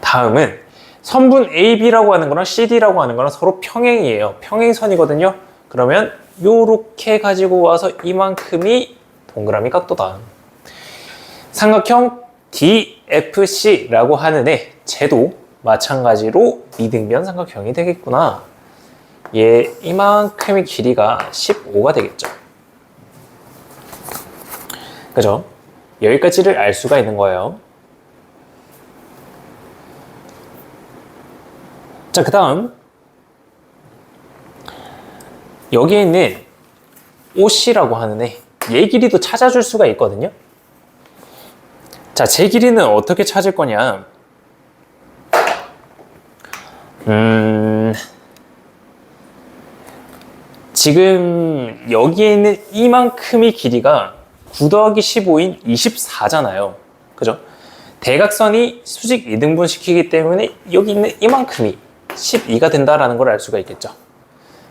다음은 선분 AB라고 하는 거랑 CD라고 하는 거랑 서로 평행이에요. 평행선이거든요. 그러면 요렇게 가지고 와서 이만큼이 동그라미 각도다. 삼각형 DFC라고 하는 애 쟤도 마찬가지로 이등변 삼각형이 되겠구나. 얘 이만큼의 길이가 15가 되겠죠. 그죠? 여기까지를 알 수가 있는 거예요. 자, 그 다음 여기에 있는 OC라고 하는 얘 길이도 찾아줄 수가 있거든요. 자, 제 길이는 어떻게 찾을 거냐? 지금 여기에 있는 이만큼의 길이가 9 더하기 15인 24잖아요. 그죠? 대각선이 수직 이등분 시키기 때문에 여기 있는 이만큼이 12가 된다라는 걸 알 수가 있겠죠.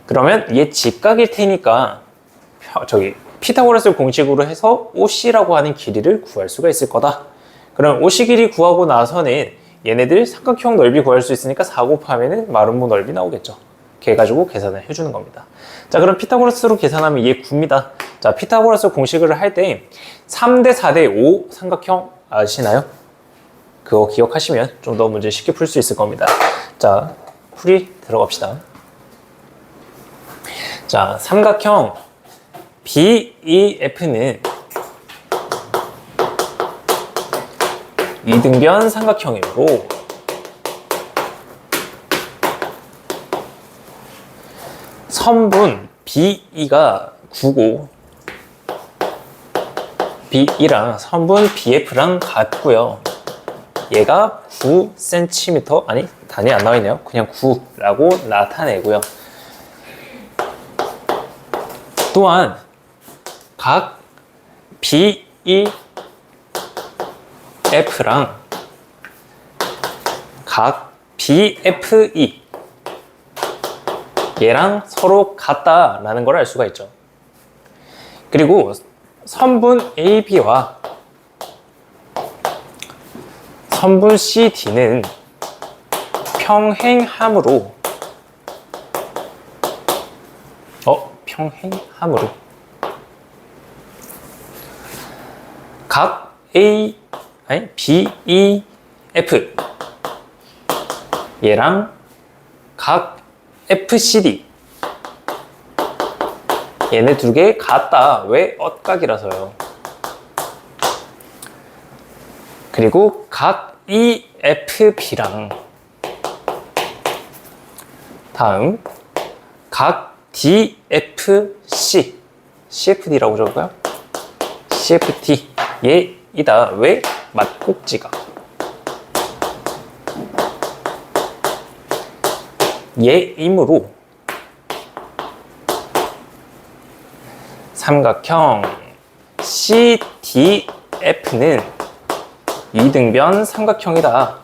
그러면 얘 직각일 테니까 피타고라스 공식으로 해서 OC라고 하는 길이를 구할 수가 있을 거다. 그럼 OC 길이 구하고 나서는 얘네들 삼각형 넓이 구할 수 있으니까 4 곱하면 마름모 넓이 나오겠죠. 이렇게 해가지고 계산을 해주는 겁니다. 자, 그럼 피타고라스로 계산하면 얘 구입니다. 자, 피타고라스 공식을 할 때 3대 4대 5 삼각형 아시나요? 그거 기억하시면 좀 더 문제 쉽게 풀 수 있을 겁니다. 자, 풀이 들어갑시다. 자, 삼각형 BEF는 이등변 삼각형이므로 선분 BE가 9고 BE랑 선분 BF랑 같고요. 얘가 9cm, 아니 단위 안 나와 있네요. 그냥 9라고 나타내고요. 또한 각 BEF랑 각 BFE 얘랑 서로 같다라는 걸 알 수가 있죠. 그리고 선분 AB와 선분 CD는 평행함으로 각 BEF 얘랑 각 FCD 얘네 두 개 같다. 왜? 엇각이라서요. 그리고 각 EFB랑 다음 각 DFC CFD라고 적을까요? CFT 얘이다. 왜? 맞꼭지가 얘이므로 삼각형 CDF는 이등변 삼각형이다.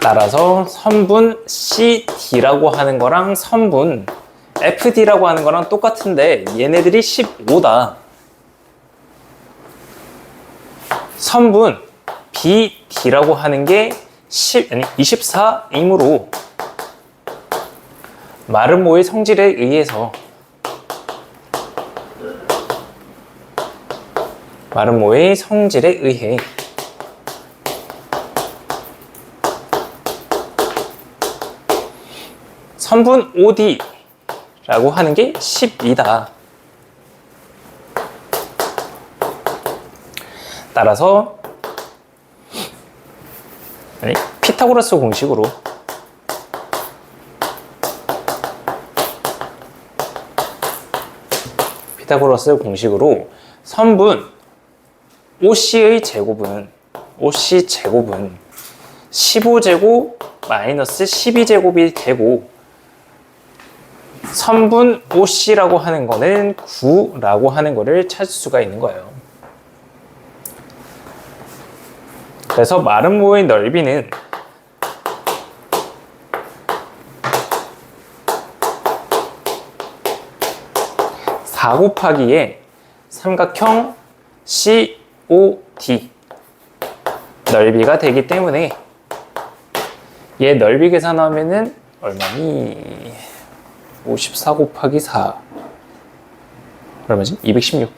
따라서 선분 CD라고 하는 거랑 선분 FD라고 하는 거랑 똑같은데 얘네들이 15다. 선분 BD라고 하는 게 24이므로 마름모의 성질에 의해서 선분 OD라고 하는 게 12다. 따라서 피타고라스 공식으로 선분 OC의 제곱은 15제곱 마이너스 12제곱이 되고 선분 OC라고 하는 거는 9라고 하는 거를 찾을 수가 있는 거예요. 그래서 마름모의 넓이는 4 곱하기에 삼각형 COD 넓이가 되기 때문에 얘 넓이 계산하면은 얼마니? 54 곱하기 4 얼마지? 216.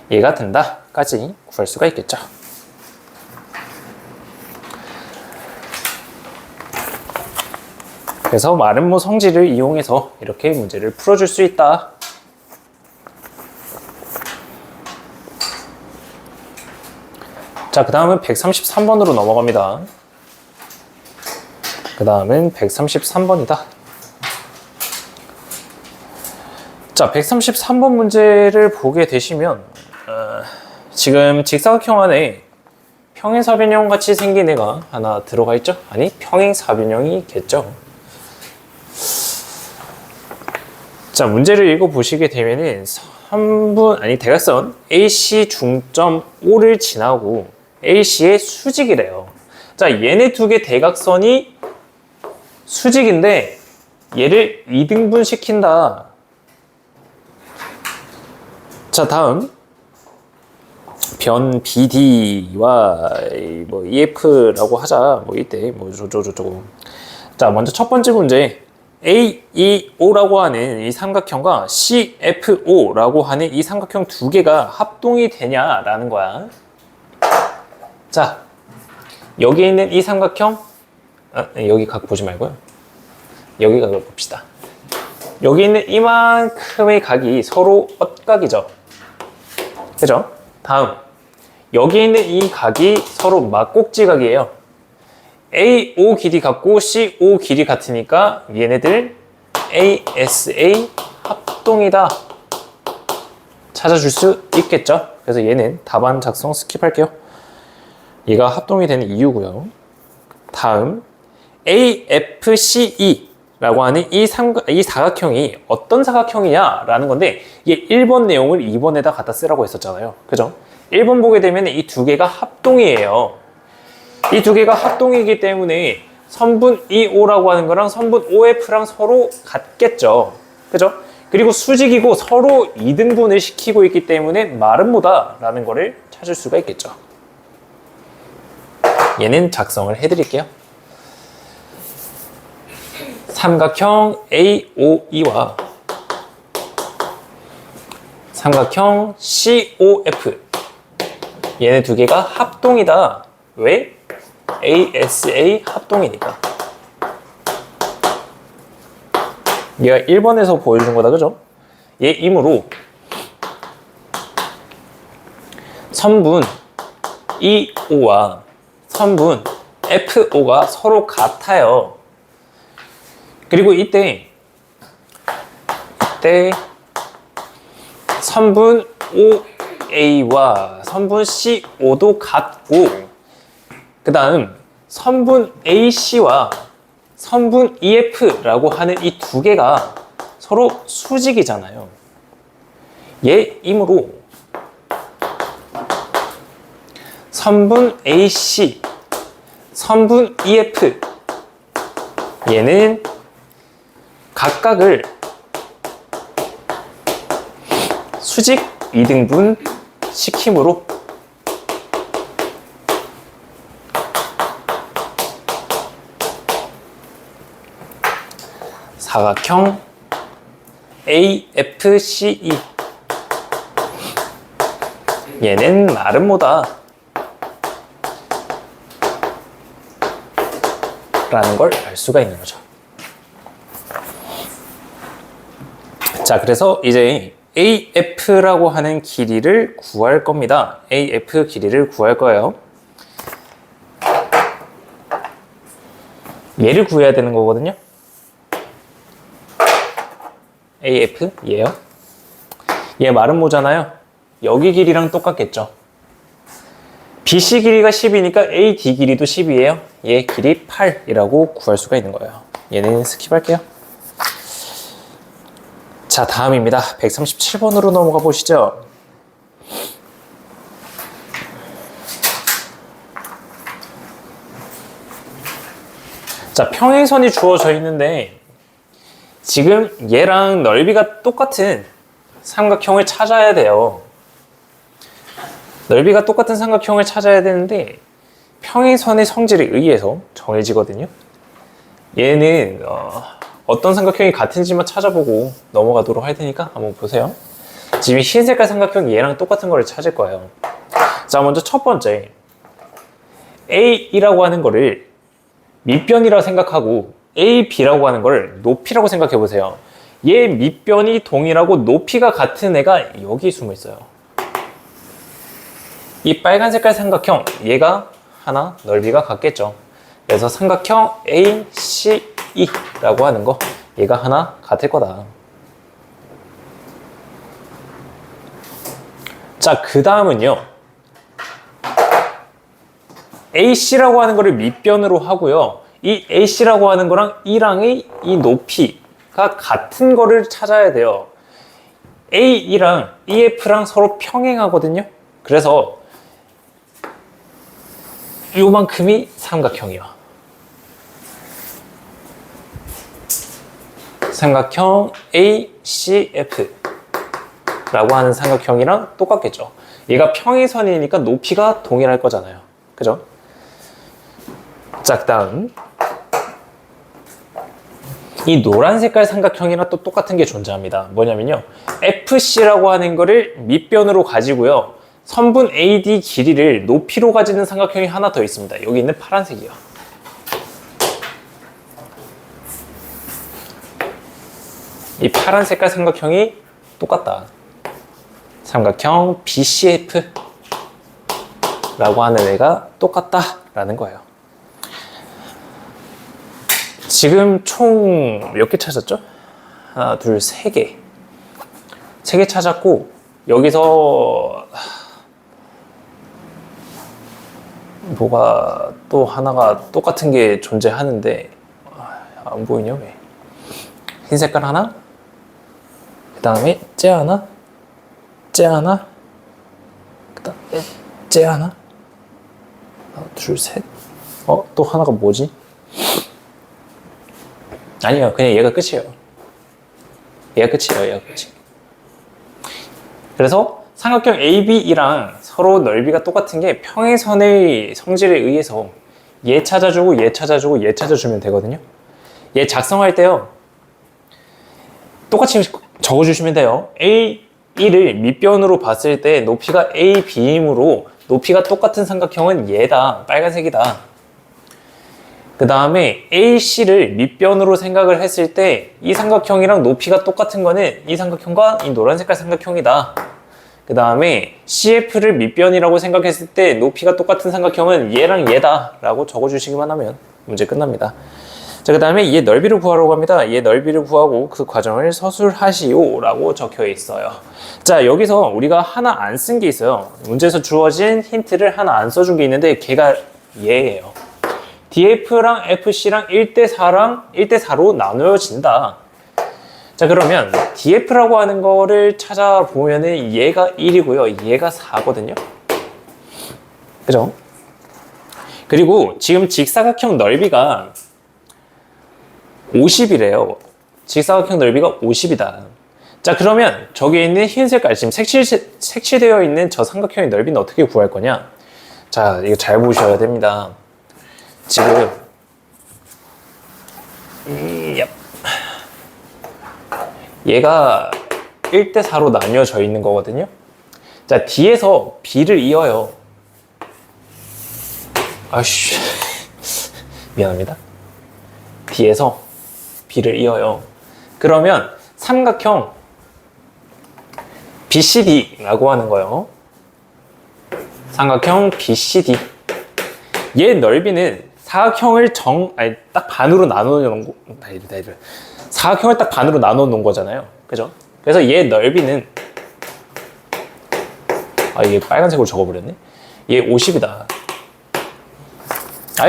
얘가 된다까지 구할 수가 있겠죠. 그래서 마름모 성질을 이용해서 이렇게 문제를 풀어줄 수 있다. 자, 그 다음은 133번으로 넘어갑니다. 그 다음은 133번이다. 자, 133번 문제를 보게 되시면 지금 직사각형 안에 평행사변형 같이 생긴 애가 하나 들어가 있죠? 아니, 평행사변형이겠죠. 자, 문제를 읽어보시게 되면은 대각선 AC 중점 O를 지나고 AC의 수직이래요. 자, 얘네 두 개 대각선이 수직인데 얘를 2등분 시킨다. 자, 다음 변 BD와 뭐 EF라고 하자. 뭐 이때 뭐 저거. 자, 먼저 첫 번째 문제. AEO라고 하는 이 삼각형과 CFO라고 하는 이 삼각형 두 개가 합동이 되냐라는 거야. 자, 여기 있는 이 삼각형, 여기 각 보지 말고요. 여기 각을 봅시다. 여기 있는 이만큼의 각이 서로 엇각이죠. 그죠? 다음, 여기 있는 이 각이 서로 막꼭지각이에요. AO 길이 같고 CO 길이 같으니까 얘네들 ASA 합동이다. 찾아줄 수 있겠죠? 그래서 얘는 답안 작성 스킵할게요. 얘가 합동이 되는 이유고요. 다음 AFCE라고 하는 이 사각형이 어떤 사각형이냐 라는 건데 이게 1번 내용을 2번에다 갖다 쓰라고 했었잖아요. 그죠? 1번 보게 되면 이 두 개가 합동이에요. 이 두 개가 합동이기 때문에 선분 EO라고 하는 거랑 선분 OF랑 서로 같겠죠. 그죠? 그리고 수직이고 서로 2등분을 시키고 있기 때문에 마름모다 라는 거를 찾을 수가 있겠죠. 얘는 작성을 해드릴게요. 삼각형 AOE와 삼각형 COF 얘네 두 개가 합동이다. 왜? ASA 합동이니까. 얘가 1번에서 보여준 거다, 그죠? 얘이므로 선분 EO와 선분 FO가 서로 같아요. 그리고 이때 선분 OA와 선분 CO도 같고 그 다음 선분 AC와 선분 EF라고 하는 이 두 개가 서로 수직이잖아요. 얘이므로 선분 AC, 선분 EF 얘는 각각을 수직 2등분 시킴으로 사각형 AFCE 얘는 마름모다 라는 걸 알 수가 있는 거죠. 자, 그래서 이제 AF라고 하는 길이를 구할 겁니다. AF 길이를 구할 거예요. 얘를 구해야 되는 거거든요. AF 얘요. 얘 마름모잖아요. 여기 길이랑 똑같겠죠. BC 길이가 10이니까 AD 길이도 10이에요. 얘 길이 8이라고 구할 수가 있는 거예요. 얘는 스킵할게요. 자, 다음입니다. 137번으로 넘어가 보시죠. 자, 평행선이 주어져 있는데 지금 얘랑 넓이가 똑같은 삼각형을 찾아야 돼요. 넓이가 똑같은 삼각형을 찾아야 되는데 평행선의 성질에 의해서 정해지거든요. 얘는 어떤 삼각형이 같은지만 찾아보고 넘어가도록 할 테니까 한번 보세요. 지금 흰 색깔 삼각형 얘랑 똑같은 거를 찾을 거예요. 자, 먼저 첫 번째 A라고 하는 거를 밑변이라고 생각하고 AB라고 하는 걸 높이라고 생각해 보세요. 얘 밑변이 동일하고 높이가 같은 애가 여기 숨어 있어요. 이 빨간 색깔 삼각형 얘가 하나 넓이가 같겠죠. 그래서 삼각형 ACE라고 하는 거 얘가 하나 같을 거다. 자, 그 다음은요. AC라고 하는 거를 밑변으로 하고요. 이 AC라고 하는 거랑 E랑의 이 높이가 같은 거를 찾아야 돼요. AE랑 EF랑 서로 평행하거든요. 그래서 요만큼이 삼각형이요. 삼각형 ACF 라고 하는 삼각형이랑 똑같겠죠. 얘가 평행선이니까 높이가 동일할 거잖아요. 그죠? 자, 그 다음 이 노란 색깔 삼각형이랑 또 똑같은 게 존재합니다. 뭐냐면요, FC라고 하는 거를 밑변으로 가지고요, 선분 AD 길이를 높이로 가지는 삼각형이 하나 더 있습니다. 여기 있는 파란색이요. 이 파란 색깔 삼각형이 똑같다. 삼각형 BCF 라고 하는 애가 똑같다라는 거예요. 지금 총 몇 개 찾았죠? 하나, 둘, 세 개. 세 개 찾았고, 여기서 뭐가 또 하나가 똑같은 게 존재하는데 안 보이냐 왜? 흰 색깔 하나, 그 다음에 쟤 하나, 쟤 하나, 그 다음에 쟤 하나, 하나, 둘, 셋. 또 하나가 뭐지? 아니요, 그냥 얘가 끝이에요. 얘가 끝이에요, 얘가 끝이. 그래서 삼각형 ABE랑 서로 넓이가 똑같은 게 평행선의 성질에 의해서 얘 찾아주고 얘 찾아주고 얘 찾아주면 되거든요. 얘 작성할 때요, 똑같이 적어주시면 돼요. AE를 밑변으로 봤을 때 높이가 AB이므로 높이가 똑같은 삼각형은 얘다, 빨간색이다. 그 다음에 AC를 밑변으로 생각을 했을 때 이 삼각형이랑 높이가 똑같은 거는 이 삼각형과 이 노란 색깔 삼각형이다. 그 다음에 CF를 밑변이라고 생각했을 때 높이가 똑같은 삼각형은 얘랑 얘다 라고 적어주시기만 하면 문제 끝납니다. 자, 그 다음에 얘 넓이를 구하라고 합니다. 얘 넓이를 구하고 그 과정을 서술하시오 라고 적혀 있어요. 자, 여기서 우리가 하나 안 쓴 게 있어요. 문제에서 주어진 힌트를 하나 안 써준 게 있는데 걔가 얘예요. DF랑 FC랑 1대4랑 1대4로 나누어진다. 자, 그러면 DF라고 하는 거를 찾아보면은 얘가 1이고요. 얘가 4거든요. 그죠? 그리고 지금 직사각형 넓이가 50이래요. 직사각형 넓이가 50이다. 자, 그러면 저기 있는 흰 색깔, 지금 색칠되어 있는 저 삼각형의 넓이는 어떻게 구할 거냐? 자, 이거 잘 보셔야 됩니다. 지금 얘가 1대4로 나뉘어져 있는 거거든요. 자, D에서 B를 이어요. 아씨, 미안합니다. D에서 B를 이어요. 그러면 삼각형 BCD라고 하는 거예요. 삼각형 BCD. 얘 넓이는 사각형을 딱 반으로 나눠 놓은 거, 사각형을 딱 반으로 나눠 놓은 거잖아요. 그죠? 그래서 얘 넓이는, 이게 빨간색으로 적어버렸네. 얘 50이다.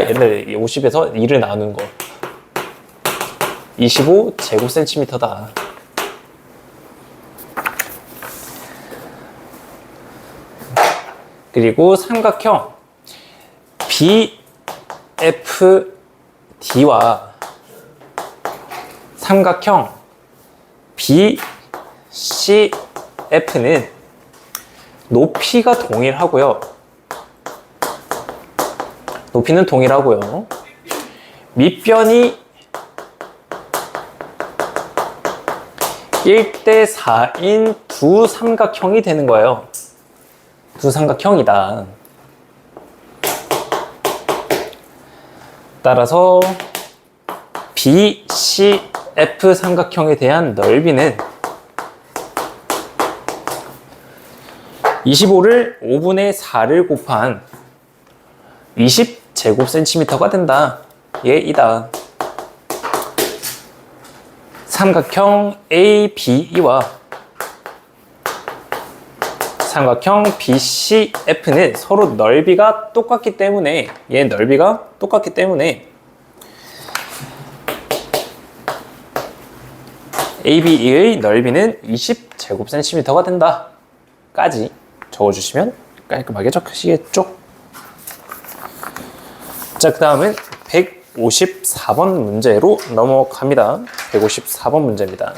옛날에 50에서 2를 나눈 거. 25제곱센티미터다. 그리고 삼각형 BFD와 삼각형 BCF는 높이가 동일하고요. 밑변이 1대 4인 두 삼각형이 되는 거예요. 두 삼각형이다. 따라서 BCF 삼각형에 대한 넓이는 25를 5분의 4를 곱한 20제곱센티미터가 된다. 얘이다. 삼각형 ABE와 삼각형 BCF는 서로 넓이가 똑같기 때문에 얘 넓이가 똑같기 때문에 ABE의 넓이는 20제곱센티미터가 된다. 까지 적어주시면 깔끔하게 적으시겠죠? 자, 그 다음은 154번 문제로 넘어갑니다. 154번 문제입니다.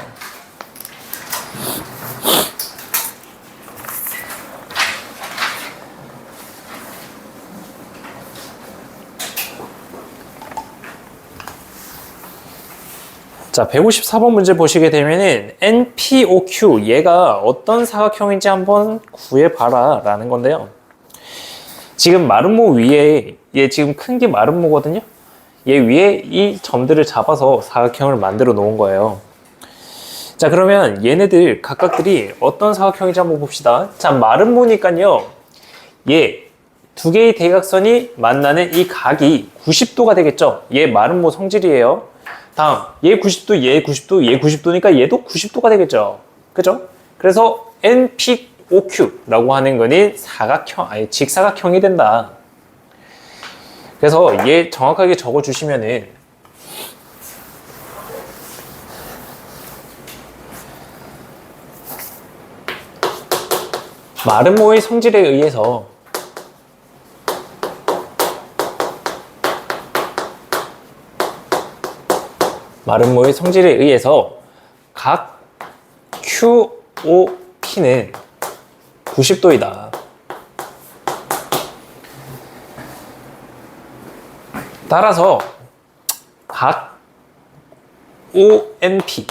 자, 154번 문제 보시게 되면은 NPOQ 얘가 어떤 사각형인지 한번 구해봐라 라는 건데요. 지금 마름모 위에 얘 지금 큰 게 마름모거든요. 얘 위에 이 점들을 잡아서 사각형을 만들어 놓은 거예요. 자, 그러면 얘네들 각각들이 어떤 사각형인지 한번 봅시다. 자, 마름모니까요. 얘 두 개의 대각선이 만나는 이 각이 90도가 되겠죠. 얘 마름모 성질이에요. 다음, 얘 90도, 얘 90도, 얘 90도니까 얘도 90도가 되겠죠. 그죠? 그래서 NPOQ라고 하는 거는 사각형, 아니 직사각형이 된다. 그래서 얘 정확하게 적어주시면은 마름모의 성질에 의해서 마름모의 성질에 의해서 각 QOP는 90도이다. 따라서 각 ONP,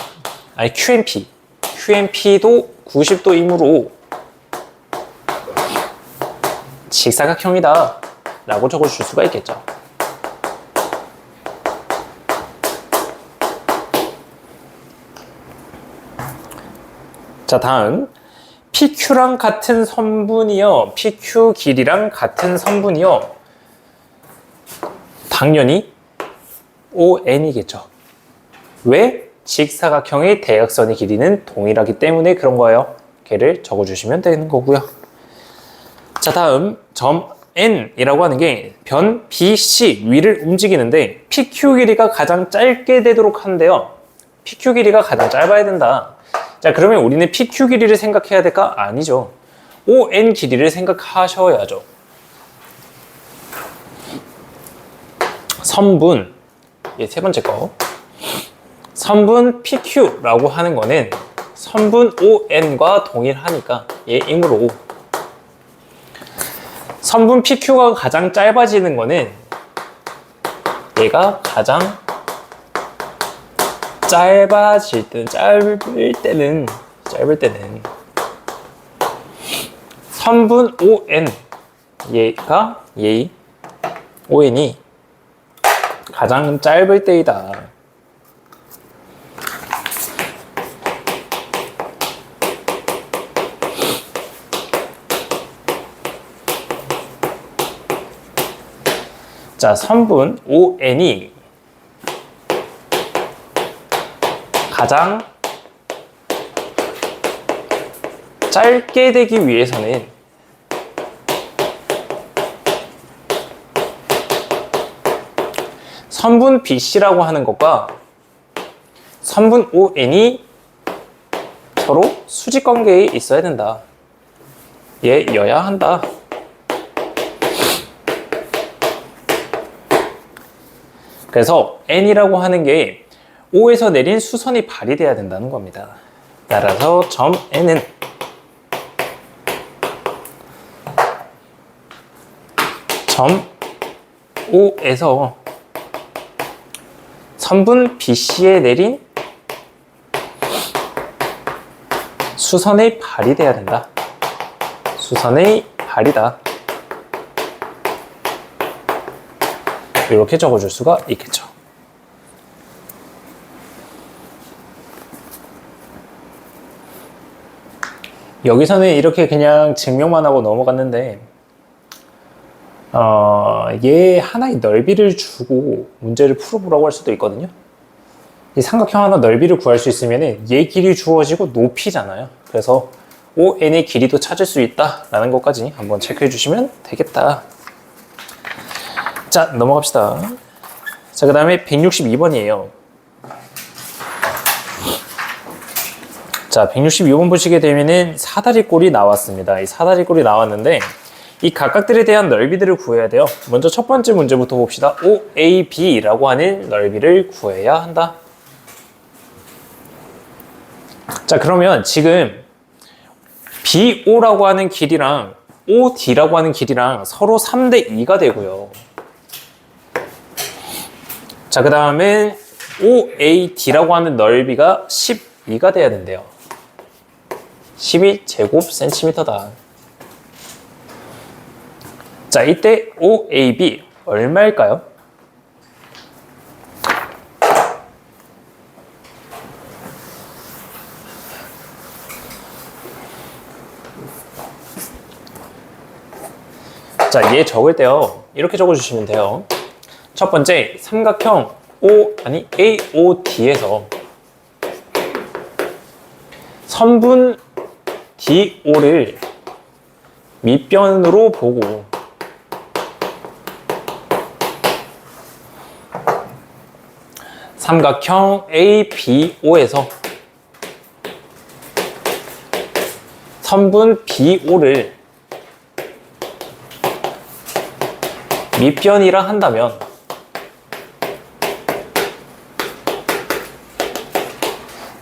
아니 QNP도 90도이므로 직사각형이다 라고 적어줄 수가 있겠죠. 자, 다음 PQ랑 같은 선분이요, PQ 길이랑 같은 선분이요, 당연히 ON이겠죠. 왜? 직사각형의 대각선의 길이는 동일하기 때문에 그런 거예요. 걔를 적어주시면 되는 거고요. 자, 다음 점 N이라고 하는 게 변 BC 위를 움직이는데 PQ 길이가 가장 짧게 되도록 하는데요. PQ 길이가 가장 짧아야 된다. 자, 그러면 우리는 PQ 길이를 생각해야 될까? 아니죠. ON 길이를 생각하셔야죠. 선분, 예, 세 번째 거. 선분 PQ라고 하는 거는 선분 ON과 동일하니까 얘이므로 선분 PQ가 가장 짧아지는 거는 얘가 가장 짧을 때는 선분 ON ON이 가장 짧을 때이다. 자, 선분 ON이 가장 짧게 되기 위해서는 선분 BC라고 하는 것과 선분 ON이 서로 수직관계에 있어야 된다. 얘여야 한다. 그래서 N이라고 하는 게 O에서 내린 수선이 발휘돼야 된다는 겁니다. 따라서 점 N은 점 O에서 선분 BC에 내린 수선의 발이 돼야 된다. 수선의 발이다. 이렇게 적어줄 수가 있겠죠. 여기서는 이렇게 그냥 증명만 하고 넘어갔는데 얘 하나의 넓이를 주고 문제를 풀어보라고 할 수도 있거든요. 이 삼각형 하나 넓이를 구할 수 있으면 얘 길이 주어지고 높이잖아요. 그래서 ON의 길이도 찾을 수 있다라는 것까지 한번 체크해 주시면 되겠다. 자, 넘어갑시다. 자, 그 다음에 162번이에요. 자, 162번 보시게 되면은 사다리꼴이 나왔습니다. 이 사다리꼴이 나왔는데 이 각각들에 대한 넓이들을 구해야 돼요. 먼저 첫 번째 문제부터 봅시다. OAB라고 하는 넓이를 구해야 한다. 자, 그러면 지금 BO라고 하는 길이랑 OD라고 하는 길이랑 서로 3대 2가 되고요. 자, 그 다음에 OAD라고 하는 넓이가 12가 돼야 된대요. 12제곱센티미터다. 자, 이때 OAB 얼마일까요? 자, 얘 적을 때요, 이렇게 적어주시면 돼요. 첫 번째, 삼각형 AOD에서 선분 DO를 밑변으로 보고 삼각형 ABO에서 선분 BO를 밑변이라 한다면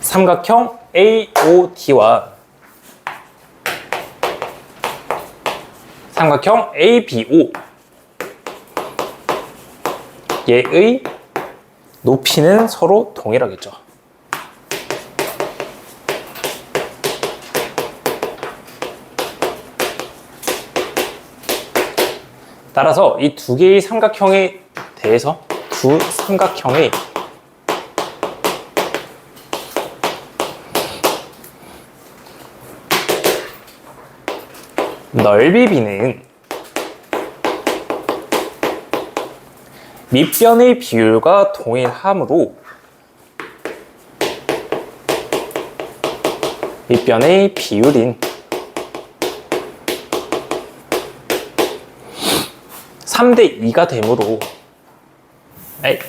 삼각형 AOD와 삼각형 ABO 얘의 높이는 서로 동일하겠죠. 따라서 이 두 개의 삼각형에 대해서 두 삼각형의 넓이비는 밑변의 비율과 동일하므로 밑변의 비율인 3대 2가 되므로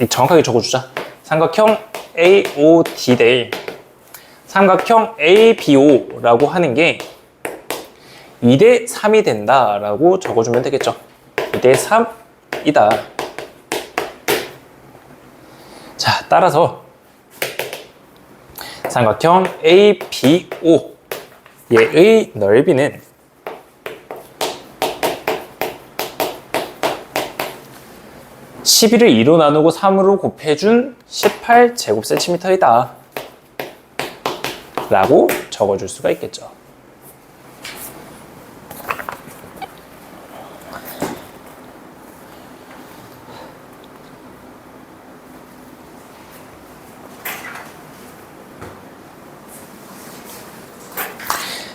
정확하게 적어주자. 삼각형 AOD 대 삼각형 ABO라고 하는 게 2대 3이 된다라고 적어주면 되겠죠. 2대 3이다. 자, 따라서 삼각형 ABO 얘의 넓이는 11을 2로 나누고 3으로 곱해준 18제곱센티미터이다 라고 적어줄 수가 있겠죠.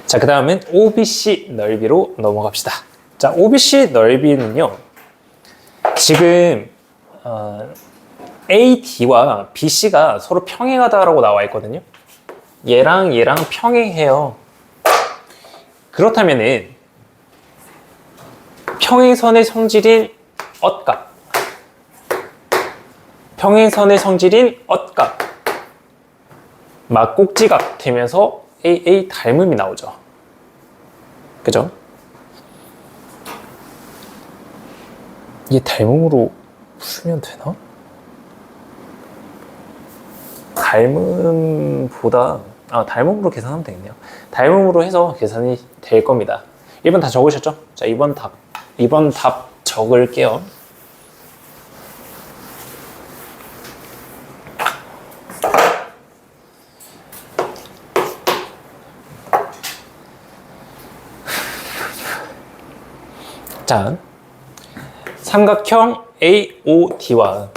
자, 그 다음은 OBC 넓이로 넘어갑시다. 자, OBC 넓이는요, 지금 AD와 BC가 서로 평행하다라고 나와 있거든요. 얘랑 얘랑 평행해요. 그렇다면은 평행선의 성질인 엇각, 평행선의 성질인 엇각, 막꼭지각 되면서 AA 닮음이 나오죠. 그죠? 이게 닮음으로 풀면 되나? 닮음보다 닮음으로 계산하면 되겠네요. 닮음으로 해서 계산이 될 겁니다. 1번 다 적으셨죠? 자, 2번 답 적을게요. 자, 삼각형 AOD와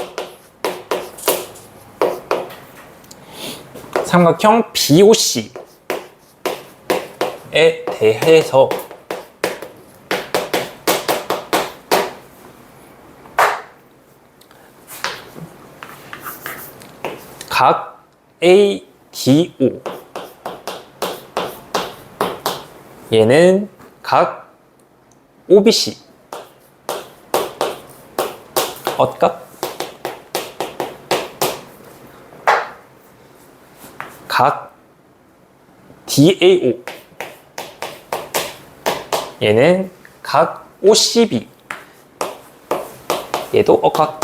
삼각형 BOC에 대해서 각 ADO 얘는 각 OBC 엇각 각 DAO 얘는 각 OCB 얘도 엇각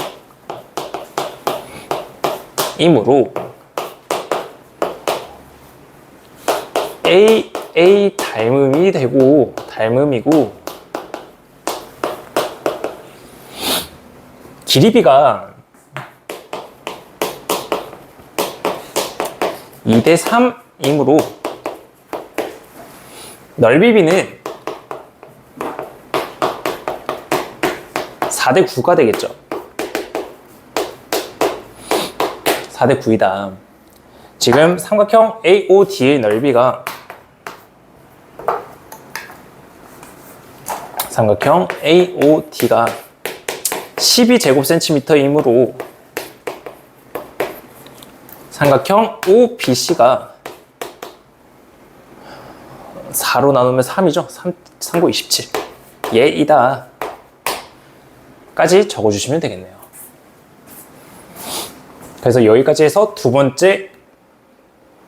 이므로 A 닮음이 되고 닮음이고 길이비가 2대 3이므로 넓이비는 4대 9가 되겠죠. 4대 9이다. 지금 삼각형 AOD의 넓이가 삼각형 AOD가 12제곱센티미터이므로 삼각형 OBC가 4로 나누면 3이죠. 3, 9, 27 얘이다 까지 적어주시면 되겠네요. 그래서 여기까지 해서 두 번째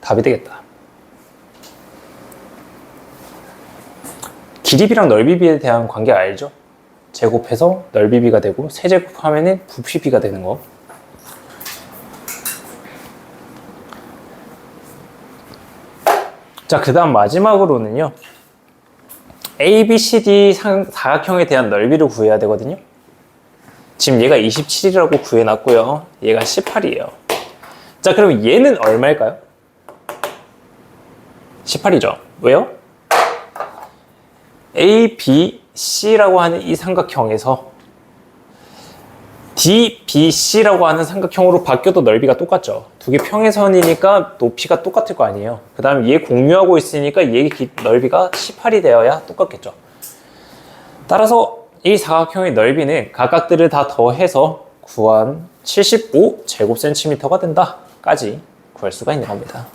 답이 되겠다. 길이비랑 넓이비에 대한 관계 알죠? 제곱해서 넓이비가 되고 세제곱하면은 부피비가 되는 거. 자, 그 다음 마지막으로는요, ABCD 사각형에 대한 넓이를 구해야 되거든요. 지금 얘가 27이라고 구해놨고요. 얘가 18이에요. 자, 그럼 얘는 얼마일까요? 18이죠. 왜요? ABC라고 하는 이 삼각형에서 DBC라고 하는 삼각형으로 바뀌어도 넓이가 똑같죠. 두 개 평행선이니까 높이가 똑같을 거 아니에요. 그 다음 얘 공유하고 있으니까 얘 넓이가 18이 되어야 똑같겠죠. 따라서 이 사각형의 넓이는 각각들을 다 더해서 구한 75제곱센티미터가 된다 까지 구할 수가 있는 겁니다.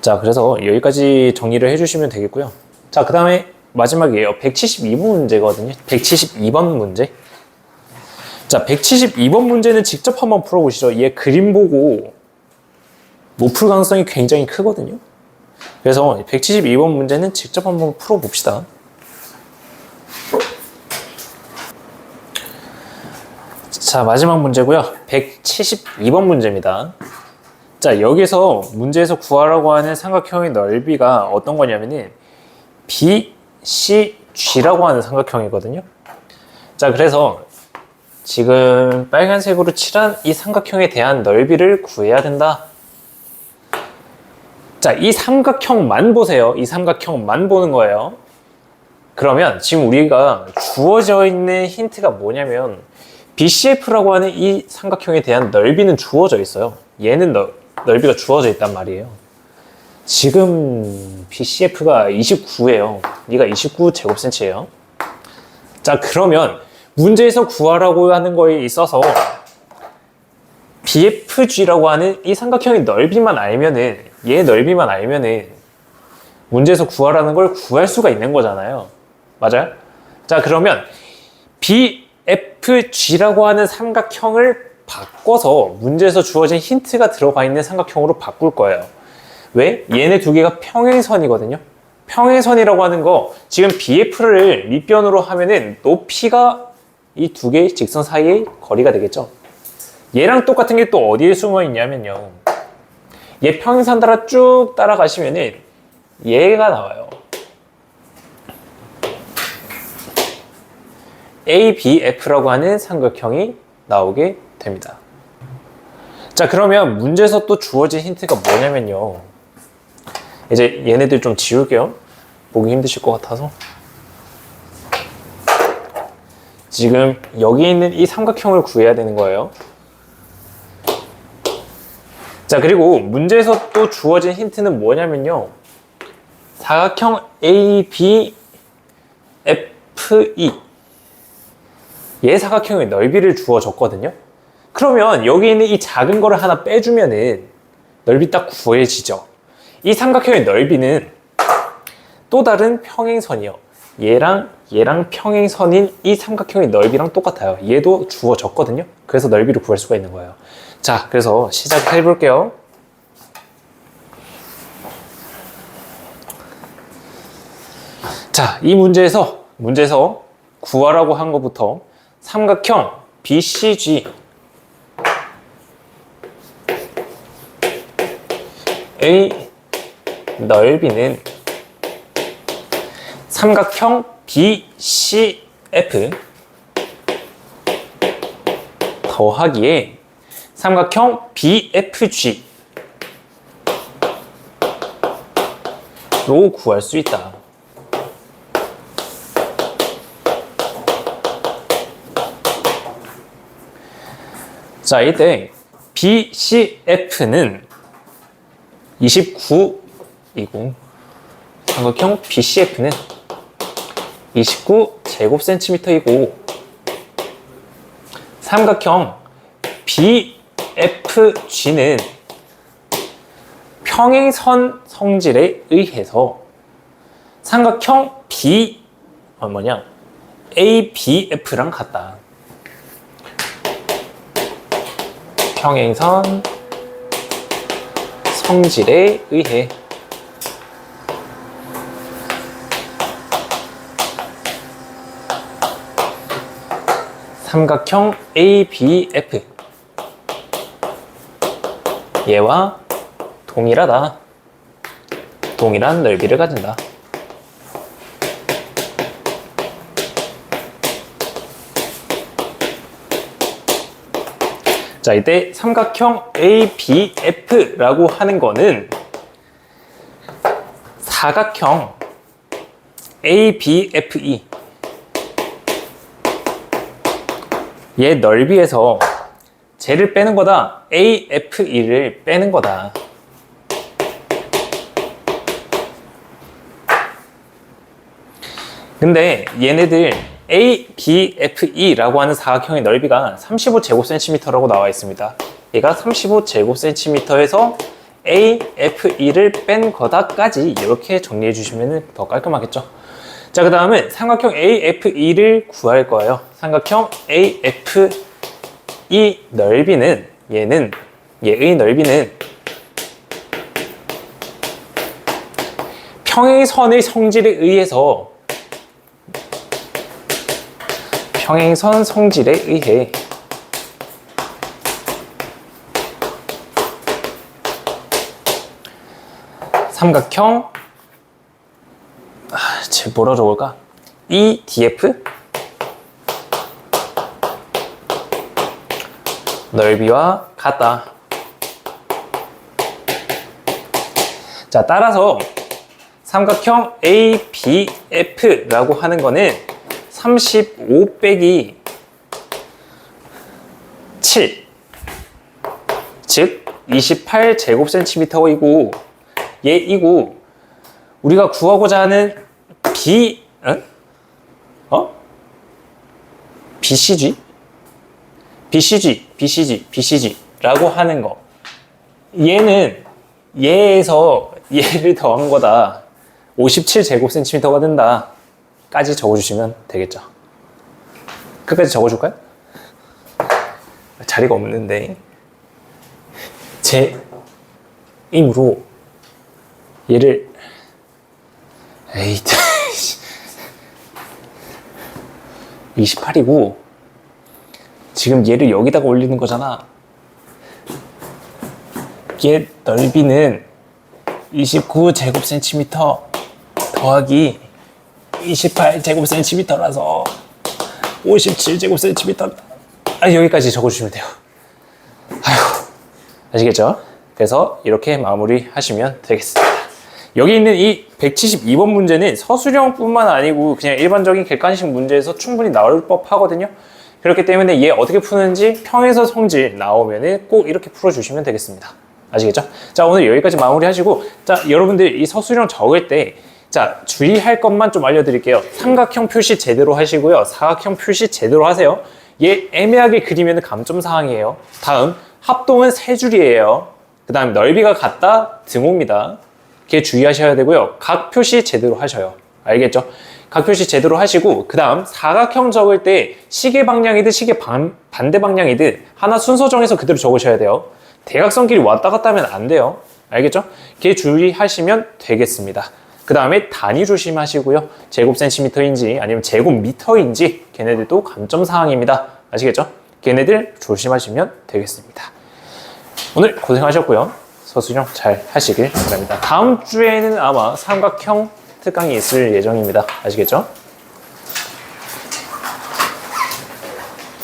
자, 그래서 여기까지 정리를 해주시면 되겠고요. 자, 그 다음에 마지막이에요. 172번 문제거든요. 172번 문제. 자, 172번 문제는 직접 한번 풀어보시죠. 얘 그림 보고 못 풀 가능성이 굉장히 크거든요. 그래서 172번 문제는 직접 한번 풀어봅시다. 자, 마지막 문제고요. 172번 문제입니다. 자, 여기서 문제에서 구하라고 하는 삼각형의 넓이가 어떤 거냐면은 BCG라고 하는 삼각형이거든요. 자, 그래서 지금 빨간색으로 칠한 이 삼각형에 대한 넓이를 구해야 된다. 자, 이 삼각형만 보세요. 이 삼각형만 보는 거예요. 그러면 지금 우리가 주어져 있는 힌트가 뭐냐면 BCF라고 하는 이 삼각형에 대한 넓이는 주어져 있어요. 얘는 넓이가 주어져 있단 말이에요. 지금 BCF가 29예요. 얘가 29제곱센치예요. 자, 그러면 문제에서 구하라고 하는 거에 있어서 BFG라고 하는 이 삼각형의 넓이만 알면은, 얘 넓이만 알면은 문제에서 구하라는 걸 구할 수가 있는 거잖아요. 맞아요? 자, 그러면 BFG라고 하는 삼각형을 바꿔서 문제에서 주어진 힌트가 들어가 있는 삼각형으로 바꿀 거예요. 왜? 얘네 두 개가 평행선이거든요. 평행선이라고 하는 거, 지금 BF를 밑변으로 하면은 높이가 이 두 개의 직선 사이의 거리가 되겠죠. 얘랑 똑같은 게 또 어디에 숨어 있냐면요. 얘 평행선 따라 쭉 따라가시면은 얘가 나와요. ABF라고 하는 삼각형이 나오게 됩니다. 자, 그러면 문제에서 또 주어진 힌트가 뭐냐면요. 이제 얘네들 좀 지울게요. 보기 힘드실 것 같아서. 지금 여기 있는 이 삼각형을 구해야 되는 거예요. 자, 그리고 문제에서 또 주어진 힌트는 뭐냐면요. 사각형 ABFE. 얘 사각형의 넓이를 주어졌거든요. 그러면 여기 있는 이 작은 거를 하나 빼주면은 넓이 딱 구해지죠. 이 삼각형의 넓이는 또 다른 평행선이요. 얘랑 평행선인 이 삼각형의 넓이랑 똑같아요. 얘도 주어졌거든요. 그래서 넓이를 구할 수가 있는 거예요. 자, 그래서 시작해 볼게요. 자, 이 문제에서 구하라고 한 것부터 삼각형 BCG 의 넓이는 삼각형 BCF 더하기에 삼각형 BFG 로 구할 수 있다. 자, 이때 BCF는 29이고 삼각형 BCF는 29제곱센티미터이고 삼각형 BFG는 평행선 성질에 의해서 삼각형 ABF랑 같다. 평행선 성질에 의해 삼각형 ABF 얘와 동일한 넓이를 가진다. 자, 이때 삼각형 ABF라고 하는 거는 사각형 ABFE 얘 넓이에서 쟤를 빼는 거다. AFE를 빼는 거다. 근데 얘네들 ABFE라고 하는 사각형의 넓이가 35제곱cm라고 나와 있습니다. 얘가 35제곱cm에서 AFE를 뺀 거다까지 이렇게 정리해 주시면 더 깔끔하겠죠. 자, 그 다음은 삼각형 AFE를 구할 거예요. 삼각형 AFE 넓이는 얘의 넓이는 평행선의 성질에 의해서 평행선 성질에 의해 삼각형 뭐라 적을까? EDF 넓이와 같다. 자, 따라서 삼각형 ABF라고 하는 거는 35 빼기 7 즉 28제곱cm이고 얘이고 우리가 구하고자 하는 BCG라고 하는 거 얘는 얘에서 얘를 더한 거다. 57제곱cm가 된다. 까지 적어주시면 되겠죠. 끝까지 적어줄까요? 자리가 없는데 제 힘으로 얘를 28이고 지금 얘를 여기다가 올리는 거잖아. 얘 넓이는 29제곱cm 더하기 28제곱cm라서 57제곱cm. 여기까지 적어주시면 돼요. 아휴, 아시겠죠? 그래서 이렇게 마무리 하시면 되겠습니다. 여기 있는 이 172번 문제는 서술형뿐만 아니고 그냥 일반적인 객관식 문제에서 충분히 나올 법하거든요. 그렇기 때문에 얘 어떻게 푸는지 평에서 성질 나오면은 꼭 이렇게 풀어주시면 되겠습니다. 아시겠죠? 자, 오늘 여기까지 마무리하시고, 자, 여러분들 이 서술형 적을 때, 자, 주의할 것만 좀 알려드릴게요. 삼각형 표시 제대로 하시고요. 사각형 표시 제대로 하세요. 얘 애매하게 그리면 감점사항이에요. 다음, 합동은 세 줄이에요. 그 다음, 넓이가 같다, 등호입니다. 걔 주의하셔야 되고요. 각 표시 제대로 하셔요. 알겠죠? 각 표시 제대로 하시고, 그 다음 사각형 적을 때 시계 방향이든 시계 반대 방향이든 하나 순서 정해서 그대로 적으셔야 돼요. 대각선끼리 왔다 갔다 하면 안 돼요. 알겠죠? 걔 주의하시면 되겠습니다. 그 다음에 단위 조심하시고요. 제곱 센티미터인지 아니면 제곱 미터인지 걔네들도 감점사항입니다. 아시겠죠? 걔네들 조심하시면 되겠습니다. 오늘 고생하셨고요. 서술형 잘 하시길 바랍니다. 다음 주에는 아마 삼각형 특강이 있을 예정입니다. 아시겠죠?